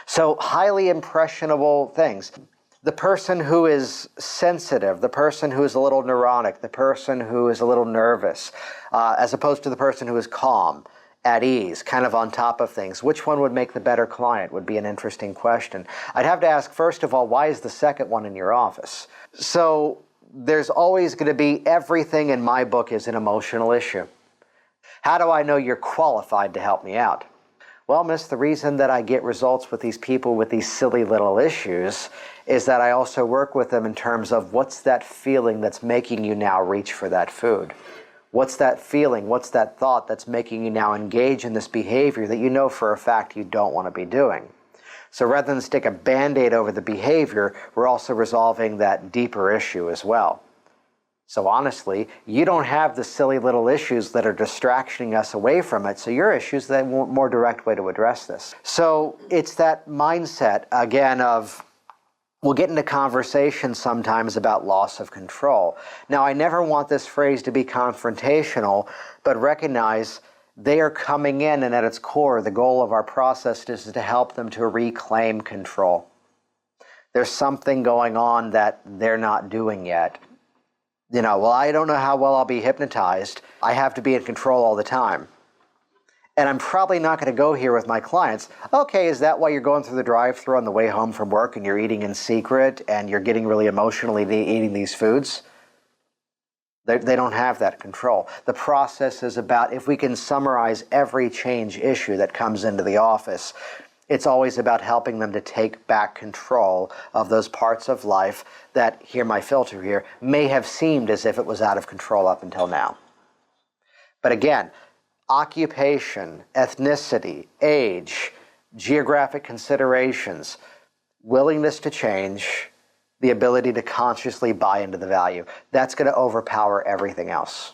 So highly impressionable things. The person who is sensitive, the person who is a little neurotic, the person who is a little nervous, as opposed to the person who is calm, at ease, kind of on top of things. Which one would make the better client would be an interesting question. I'd have to ask, first of all, why is the second one in your office? So there's always going to be, everything in my book is an emotional issue. How do I know you're qualified to help me out? Well, miss, the reason that I get results with these people with these silly little issues is that I also work with them in terms of what's that feeling that's making you now reach for that food? What's that feeling? What's that thought that's making you now engage in this behavior that you know for a fact you don't want to be doing? So rather than stick a Band-Aid over the behavior, we're also resolving that deeper issue as well. So honestly, you don't have the silly little issues that are distracting us away from it. So your issues, that more direct way to address this. So it's that mindset, again, of we'll get into conversations sometimes about loss of control. Now, I never want this phrase to be confrontational, but recognize they are coming in, and at its core, the goal of our process is to help them to reclaim control. There's something going on that they're not doing yet. Well, I don't know how well I'll be hypnotized. I have to be in control all the time. And I'm probably not going to go here with my clients. Okay, is that why you're going through the drive-thru on the way home from work and you're eating in secret and you're getting really emotionally eating these foods? They don't have that control. The process is about, if we can summarize every change issue that comes into the office, it's always about helping them to take back control of those parts of life that, hear my filter here, may have seemed as if it was out of control up until now. But again, occupation, ethnicity, age, geographic considerations, willingness to change, the ability to consciously buy into the value, that's going to overpower everything else.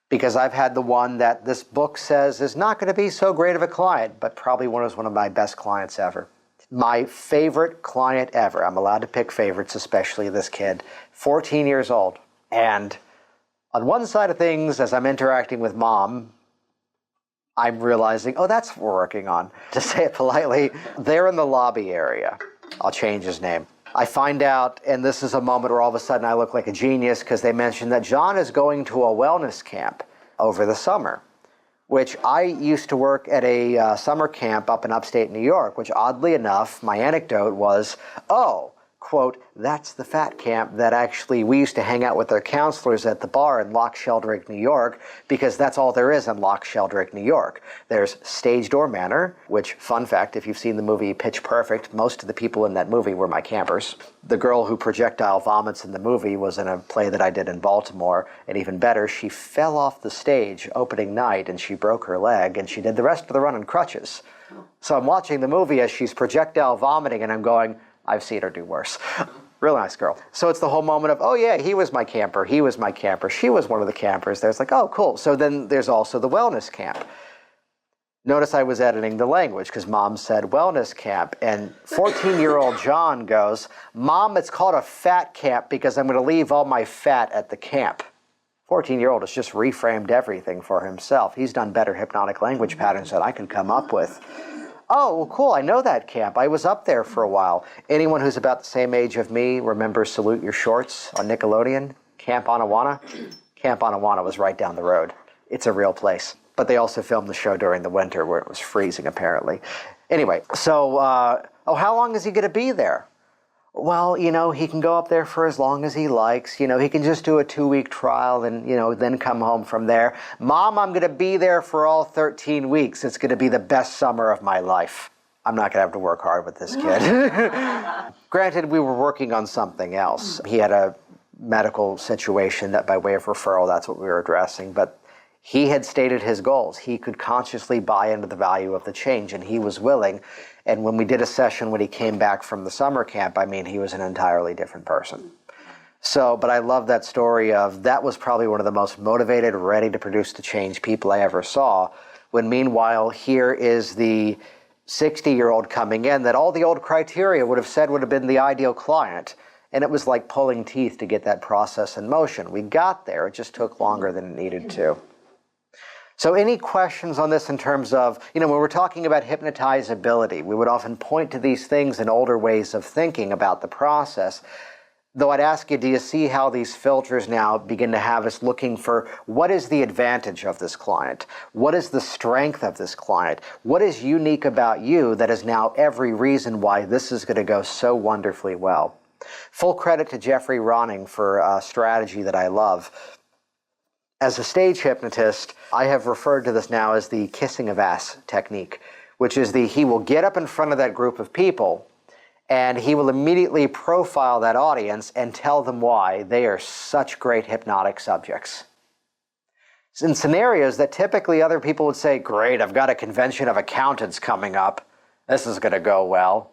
Because I've had the one that this book says is not going to be so great of a client, but probably was one of my best clients ever. My favorite client ever, I'm allowed to pick favorites, especially this kid, 14 years old. And on one side of things, as I'm interacting with mom, I'm realizing, oh, that's what we're working on. To say it politely, they're in the lobby area. I'll change his name. I find out, and this is a moment where all of a sudden I look like a genius, because they mentioned that John is going to a wellness camp over the summer, which I used to work at a summer camp up in upstate New York, which oddly enough, my anecdote was, oh, quote, that's the fat camp that actually we used to hang out with our counselors at the bar in Loch Sheldrake, New York, because that's all there is in Loch Sheldrake, New York. There's Stage Door Manor, which, fun fact, if you've seen the movie Pitch Perfect, most of the people in that movie were my campers. The girl who projectile vomits in the movie was in a play that I did in Baltimore, and even better, she fell off the stage opening night and she broke her leg, and she did the rest of the run on crutches. So I'm watching the movie as she's projectile vomiting, and I'm going, I've seen her do worse. Real nice girl. So it's the whole moment of, oh yeah, he was my camper, he was my camper, she was one of the campers. There's like, oh cool. So then there's also the wellness camp. Notice I was editing the language because mom said wellness camp, and 14-year-old John goes, Mom, it's called a fat camp because I'm going to leave all my fat at the camp. 14-year-old has just reframed everything for himself. He's done better hypnotic language patterns than I could come up with. Oh, well, cool, I know that camp. I was up there for a while. Anyone who's about the same age of me remembers Salute Your Shorts on Nickelodeon? Camp Anawana? Camp Anawana was right down the road. It's a real place. But they also filmed the show during the winter where it was freezing, apparently. Anyway, so, how long is he going to be there? Well, he can go up there for as long as he likes. He can just do a 2-week trial and, then come home from there. Mom, I'm going to be there for all 13 weeks. It's going to be the best summer of my life. I'm not going to have to work hard with this kid. Granted, we were working on something else. He had a medical situation that by way of referral, that's what we were addressing. But he had stated his goals. He could consciously buy into the value of the change, and he was willing. And when we did a session when he came back from the summer camp, he was an entirely different person. So, but I love that story of that was probably one of the most motivated, ready to produce the change people I ever saw, when meanwhile here is the 60-year-old coming in that all the old criteria would have said would have been the ideal client. And it was like pulling teeth to get that process in motion. We got there, it just took longer than it needed to. So any questions on this in terms of, when we're talking about hypnotizability, we would often point to these things in older ways of thinking about the process. Though I'd ask you, do you see how these filters now begin to have us looking for what is the advantage of this client? What is the strength of this client? What is unique about you that is now every reason why this is going to go so wonderfully well? Full credit to Jeffrey Ronning for a strategy that I love. As a stage hypnotist, I have referred to this now as the kissing of ass technique, which is he will get up in front of that group of people and he will immediately profile that audience and tell them why they are such great hypnotic subjects. in scenarios that typically other people would say, great, I've got a convention of accountants coming up. This is going to go well.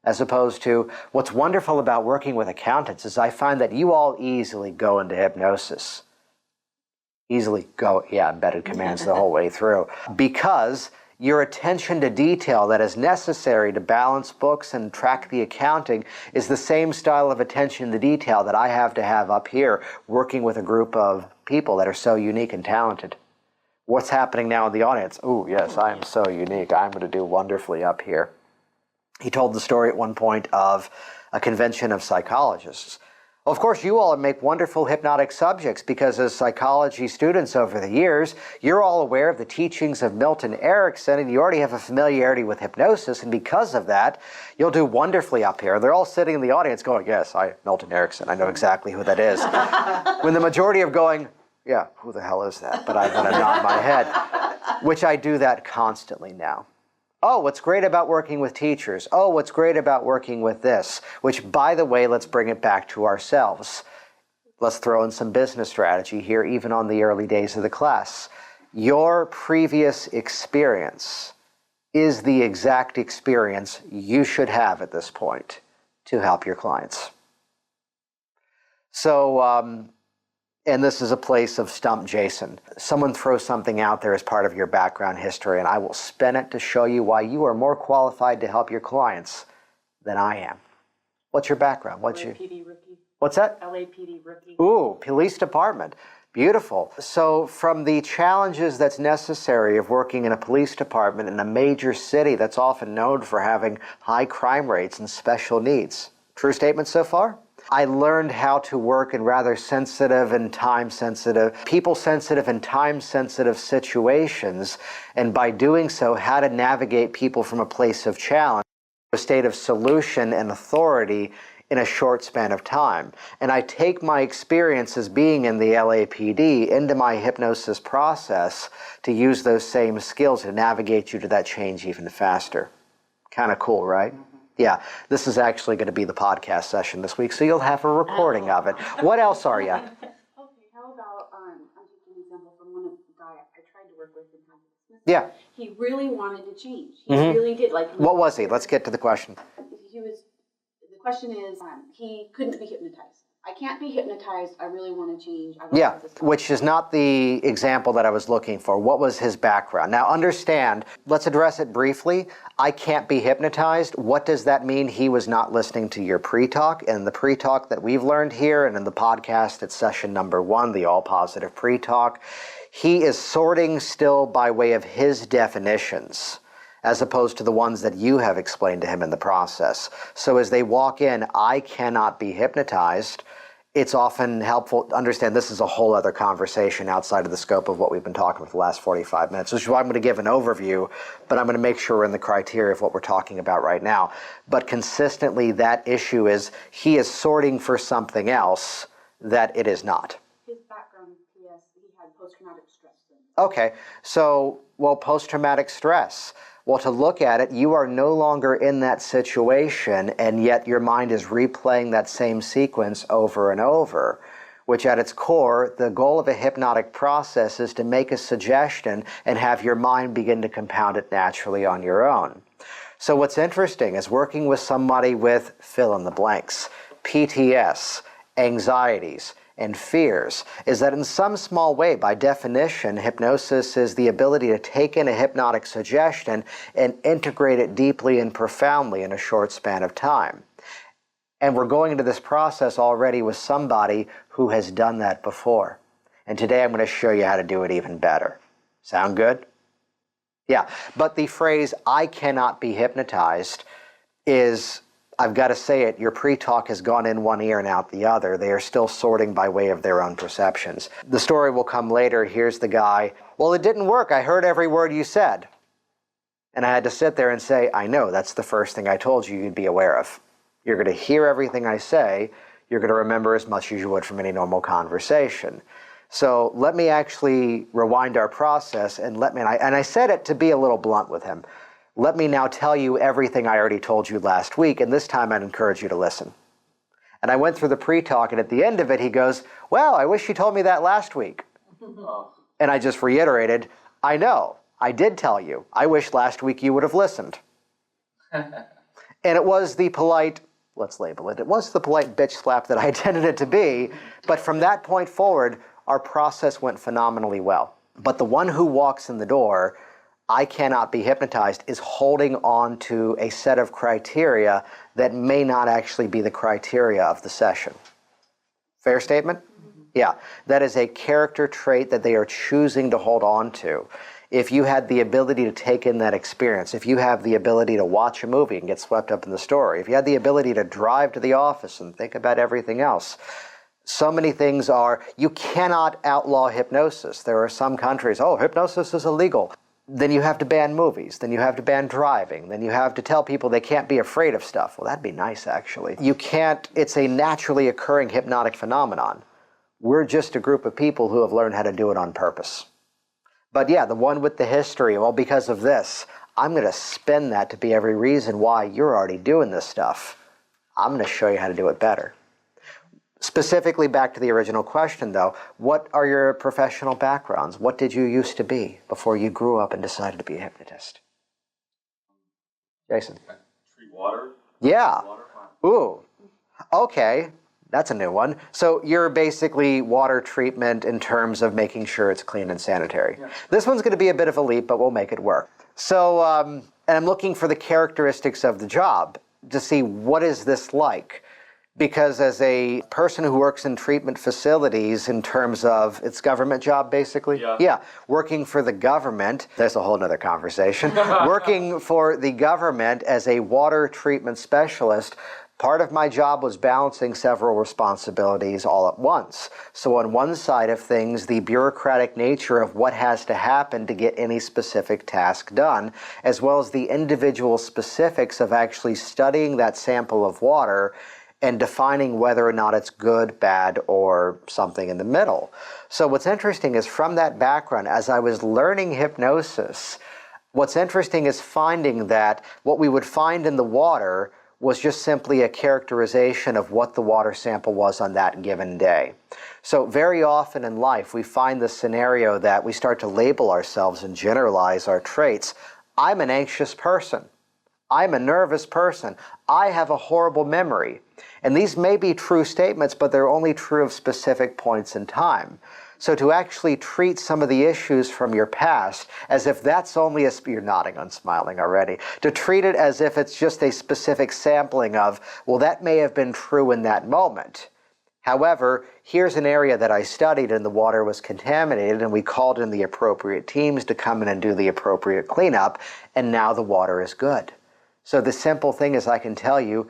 As opposed to, what's wonderful about working with accountants is I find that you all easily go into hypnosis. Easily go, embedded commands the whole way through. Because your attention to detail that is necessary to balance books and track the accounting is the same style of attention to detail that I have to have up here working with a group of people that are so unique and talented. What's happening now in the audience? Oh, yes, I am so unique. I'm going to do wonderfully up here. He told the story at one point of a convention of psychologists. Well, of course, you all make wonderful hypnotic subjects because as psychology students over the years, you're all aware of the teachings of Milton Erickson and you already have a familiarity with hypnosis, and because of that, you'll do wonderfully up here. They're all sitting in the audience going, yes, Milton Erickson, I know exactly who that is. When the majority are going, yeah, who the hell is that? But I'm going to nod my head, which I do that constantly now. Oh, what's great about working with teachers? Oh, what's great about working with this? Which, by the way, let's bring it back to ourselves. Let's throw in some business strategy here, even on the early days of the class. Your previous experience is the exact experience you should have at this point to help your clients. So, and this is a place of Stump Jason. Someone throws something out there as part of your background history, and I will spin it to show you why you are more qualified to help your clients than I am. What's your background? LAPD rookie. What's that? LAPD rookie. Ooh, police department. Beautiful. So from the challenges that's necessary of working in a police department in a major city that's often known for having high crime rates and special needs. True statement so far? I learned how to work in rather sensitive and time-sensitive, people-sensitive and time-sensitive situations, and by doing so, how to navigate people from a place of challenge to a state of solution and authority in a short span of time. And I take my experience as being in the LAPD into my hypnosis process to use those same skills to navigate you to that change even faster. Kind of cool, right? Yeah, this is actually going to be the podcast session this week, so you'll have a recording of it. What else are you? Okay, how about, I'm taking an example from one of the guy I tried to work with in Hypnosis. Yeah. He really wanted to change. He really did. What was he? Let's get to the question. The question is, he couldn't be hypnotized. I can't be hypnotized. I really want to change. Yeah, which is not the example that I was looking for. What was his background? Now understand, let's address it briefly. I can't be hypnotized. What does that mean? He was not listening to your pre-talk, and the pre-talk that we've learned here and in the podcast at session number 1, the all positive pre-talk, he is sorting still by way of his definitions, as opposed to the ones that you have explained to him in the process. So as they walk in, I cannot be hypnotized, it's often helpful to understand this is a whole other conversation outside of the scope of what we've been talking about for the last 45 minutes, which is why I'm going to give an overview, but I'm going to make sure we're in the criteria of what we're talking about right now. But consistently, that issue is he is sorting for something else that it is not. His background, yes, he had post-traumatic stress. Okay, so, well, post-traumatic stress. Well, to look at it, you are no longer in that situation, and yet your mind is replaying that same sequence over and over, which at its core, the goal of a hypnotic process is to make a suggestion and have your mind begin to compound it naturally on your own. So what's interesting is working with somebody with fill in the blanks, PTS, anxieties, and fears, is that in some small way, by definition, hypnosis is the ability to take in a hypnotic suggestion and integrate it deeply and profoundly in a short span of time. And we're going into this process already with somebody who has done that before. And today I'm going to show you how to do it even better. Sound good? Yeah, but the phrase, I cannot be hypnotized, is, I've got to say it, your pre-talk has gone in one ear and out the other. They are still sorting by way of their own perceptions. The story will come later. Here's the guy. Well, it didn't work. I heard every word you said. And I had to sit there and say, I know, that's the first thing I told you you'd be aware of. You're going to hear everything I say. You're going to remember as much as you would from any normal conversation. So let me actually rewind our process and I said it to be a little blunt with him. Let me now tell you everything I already told you last week, and this time I'd encourage you to listen. And I went through the pre-talk, and at the end of it, he goes, well, I wish you told me that last week. And I just reiterated, I know, I did tell you. I wish last week you would have listened. And it was the polite, let's label it, it was the polite bitch slap that I intended it to be. But from that point forward, our process went phenomenally well. But the one who walks in the door, I cannot be hypnotized, is holding on to a set of criteria that may not actually be the criteria of the session. Fair statement? Yeah, that is a character trait that they are choosing to hold on to. If you had the ability to take in that experience, if you have the ability to watch a movie and get swept up in the story, if you had the ability to drive to the office and think about everything else, so many things are, you cannot outlaw hypnosis. There are some countries, oh, hypnosis is illegal. Then you have to ban movies, then you have to ban driving, then you have to tell people they can't be afraid of stuff. Well, that'd be nice, actually. You can't, it's a naturally occurring hypnotic phenomenon. We're just a group of people who have learned how to do it on purpose. But yeah, the one with the history, well, because of this, I'm going to spin that to be every reason why you're already doing this stuff. I'm going to show you how to do it better. Specifically back to the original question, though, what are your professional backgrounds? What did you used to be before you grew up and decided to be a hypnotist? Jason? Treat water. Yeah. Water. Ooh. Okay. That's a new one. So you're basically water treatment in terms of making sure it's clean and sanitary. Yeah. This one's going to be a bit of a leap, but we'll make it work. So, and I'm looking for the characteristics of the job to see what is this like. Because as a person who works in treatment facilities in terms of its government job, basically. Yeah. Working for the government, there's a whole other conversation. Working for the government as a water treatment specialist, part of my job was balancing several responsibilities all at once. So on one side of things, the bureaucratic nature of what has to happen to get any specific task done, as well as the individual specifics of actually studying that sample of water and defining whether or not it's good, bad, or something in the middle. So what's interesting is from that background, as I was learning hypnosis, what's interesting is finding that what we would find in the water was just simply a characterization of what the water sample was on that given day. So very often in life, we find the scenario that we start to label ourselves and generalize our traits. I'm an anxious person. I'm a nervous person. I have a horrible memory. And these may be true statements, but they're only true of specific points in time. So to actually treat some of the issues from your past as if that's only a, you're nodding and smiling already, to treat it as if it's just a specific sampling of, well, that may have been true in that moment. However, here's an area that I studied and the water was contaminated and we called in the appropriate teams to come in and do the appropriate cleanup, and now the water is good. So the simple thing is I can tell you,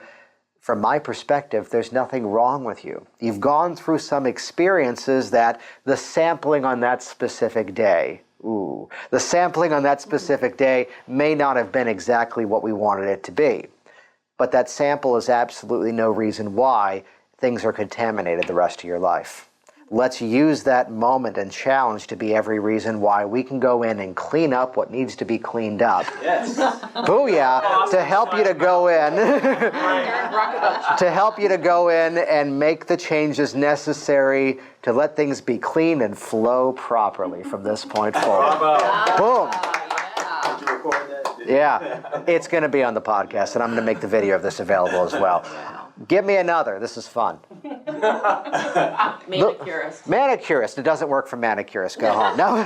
from my perspective, there's nothing wrong with you. You've gone through some experiences that the sampling on that specific day, the sampling on that specific day may not have been exactly what we wanted it to be. But that sample is absolutely no reason why things are contaminated the rest of your life. Let's use that moment and challenge to be every reason why we can go in and clean up what needs to be cleaned up. Yes. Booyah! To help you to go in, to help you to go in and make the changes necessary to let things be clean and flow properly from this point forward. Boom! Did you record that? Yeah, it's going to be on the podcast, and I'm going to make the video of this available as well. Give me another. This is fun. Manicurist. Manicurist. It doesn't work for manicurists. Go home. No.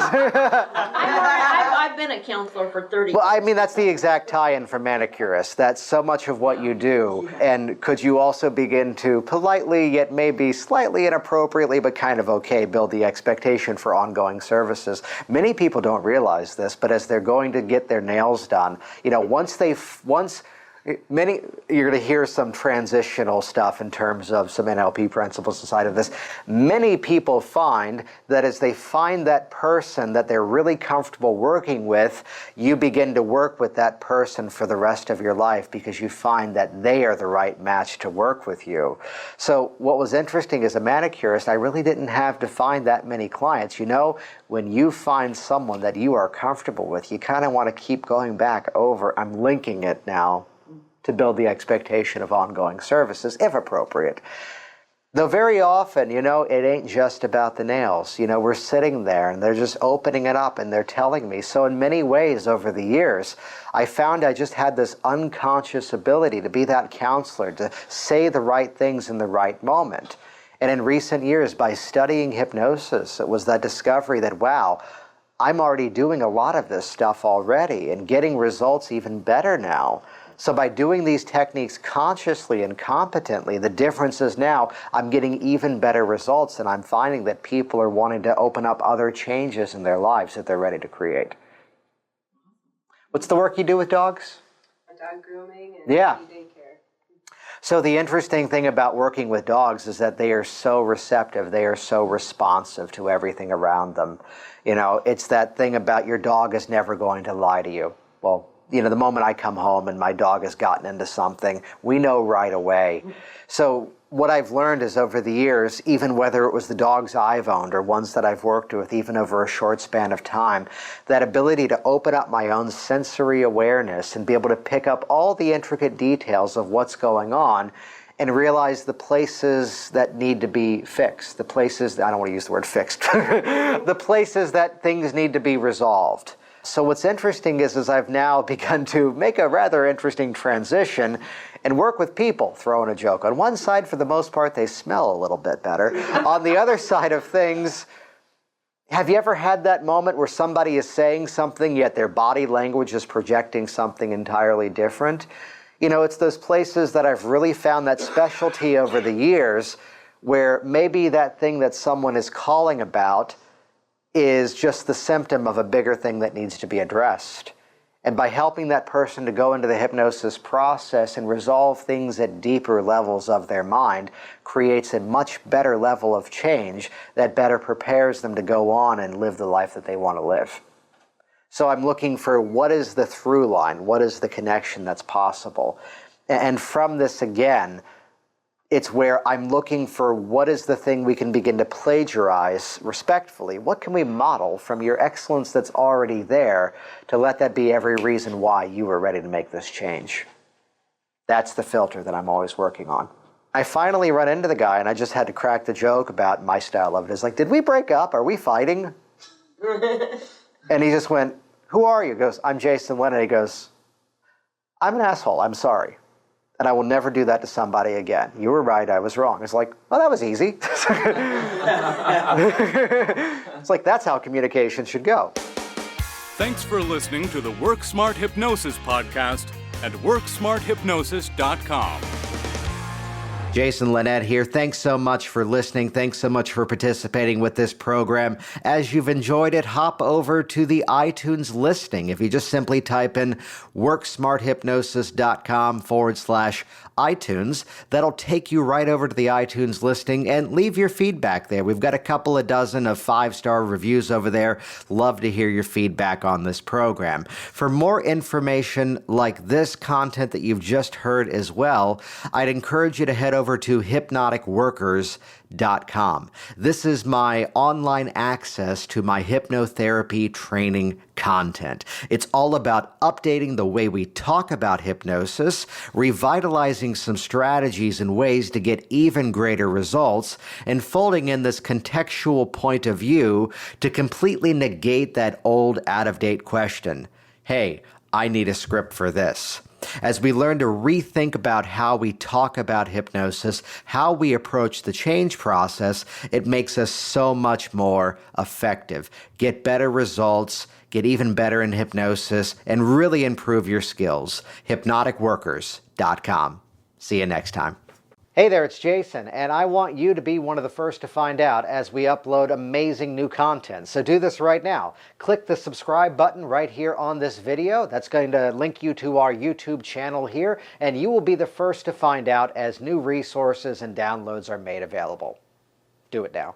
I've been a counselor for 30 years. Well, I mean, that's the exact tie-in for manicurists. That's so much of what you do. And could you also begin to politely, yet maybe slightly inappropriately, but kind of okay, build the expectation for ongoing services? Many people don't realize this, but as they're going to get their nails done, you know, you're going to hear some transitional stuff in terms of some NLP principles inside of this. Many people find that as they find that person that they're really comfortable working with, you begin to work with that person for the rest of your life because you find that they are the right match to work with you. So what was interesting as a manicurist, I really didn't have to find that many clients. You know, when you find someone that you are comfortable with, you kind of want to keep going back over. I'm linking it now to build the expectation of ongoing services, if appropriate. Though very often, it ain't just about the nails. We're sitting there and they're just opening it up and they're telling me. So in many ways over the years, I found I just had this unconscious ability to be that counselor, to say the right things in the right moment. And in recent years, by studying hypnosis, it was that discovery that, wow, I'm already doing a lot of this stuff already and getting results even better now. So by doing these techniques consciously and competently, the difference is now I'm getting even better results, and I'm finding that people are wanting to open up other changes in their lives that they're ready to create. What's the work you do with dogs? Dog grooming and Yeah. daycare. So the interesting thing about working with dogs is that they are so receptive, they are so responsive to everything around them. It's that thing about your dog is never going to lie to you. Well, the moment I come home and my dog has gotten into something, we know right away. So what I've learned is over the years, even whether it was the dogs I've owned or ones that I've worked with, even over a short span of time, that ability to open up my own sensory awareness and be able to pick up all the intricate details of what's going on and realize the places that need to be fixed, the places, I don't want to use the word fixed, the places that things need to be resolved. So what's interesting is I've now begun to make a rather interesting transition and work with people, throwing a joke. On one side, for the most part, they smell a little bit better. On the other side of things, have you ever had that moment where somebody is saying something, yet their body language is projecting something entirely different? It's those places that I've really found that specialty over the years where maybe that thing that someone is calling about is just the symptom of a bigger thing that needs to be addressed. And by helping that person to go into the hypnosis process and resolve things at deeper levels of their mind creates a much better level of change that better prepares them to go on and live the life that they want to live. So I'm looking for what is the through line, what is the connection that's possible. And from this again, it's where I'm looking for what is the thing we can begin to plagiarize respectfully. What can we model from your excellence that's already there to let that be every reason why you were ready to make this change? That's the filter that I'm always working on. I finally run into the guy and I just had to crack the joke about my style of it. It's like, did we break up? Are we fighting? And he just went, who are you? He goes, I'm Jason Lennon. He goes, I'm an asshole. I'm sorry. And I will never do that to somebody again. You were right, I was wrong. It's like, well, that was easy. It's like, that's how communication should go. Thanks for listening to the Work Smart Hypnosis podcast at WorkSmartHypnosis.com. Jason Linett here. Thanks so much for listening. Thanks so much for participating with this program. As you've enjoyed it, hop over to the iTunes listing. If you just simply type in WorkSmartHypnosis.com/iTunes, that'll take you right over to the iTunes listing and leave your feedback there. We've got a couple of dozen of 5-star reviews over there. Love to hear your feedback on this program. For more information like this content that you've just heard as well, I'd encourage you to head over to hypnoticworkers.com. This is my online access to my hypnotherapy training content. It's all about updating the way we talk about hypnosis, revitalizing some strategies and ways to get even greater results, and folding in this contextual point of view to completely negate that old, out-of-date question. Hey, I need a script for this. As we learn to rethink about how we talk about hypnosis, how we approach the change process, it makes us so much more effective. Get better results, get even better in hypnosis, and really improve your skills. Hypnoticworkers.com. See you next time. Hey there, it's Jason, and I want you to be one of the first to find out as we upload amazing new content. So do this right now. Click the subscribe button right here on this video. That's going to link you to our YouTube channel here, and you will be the first to find out as new resources and downloads are made available. Do it now.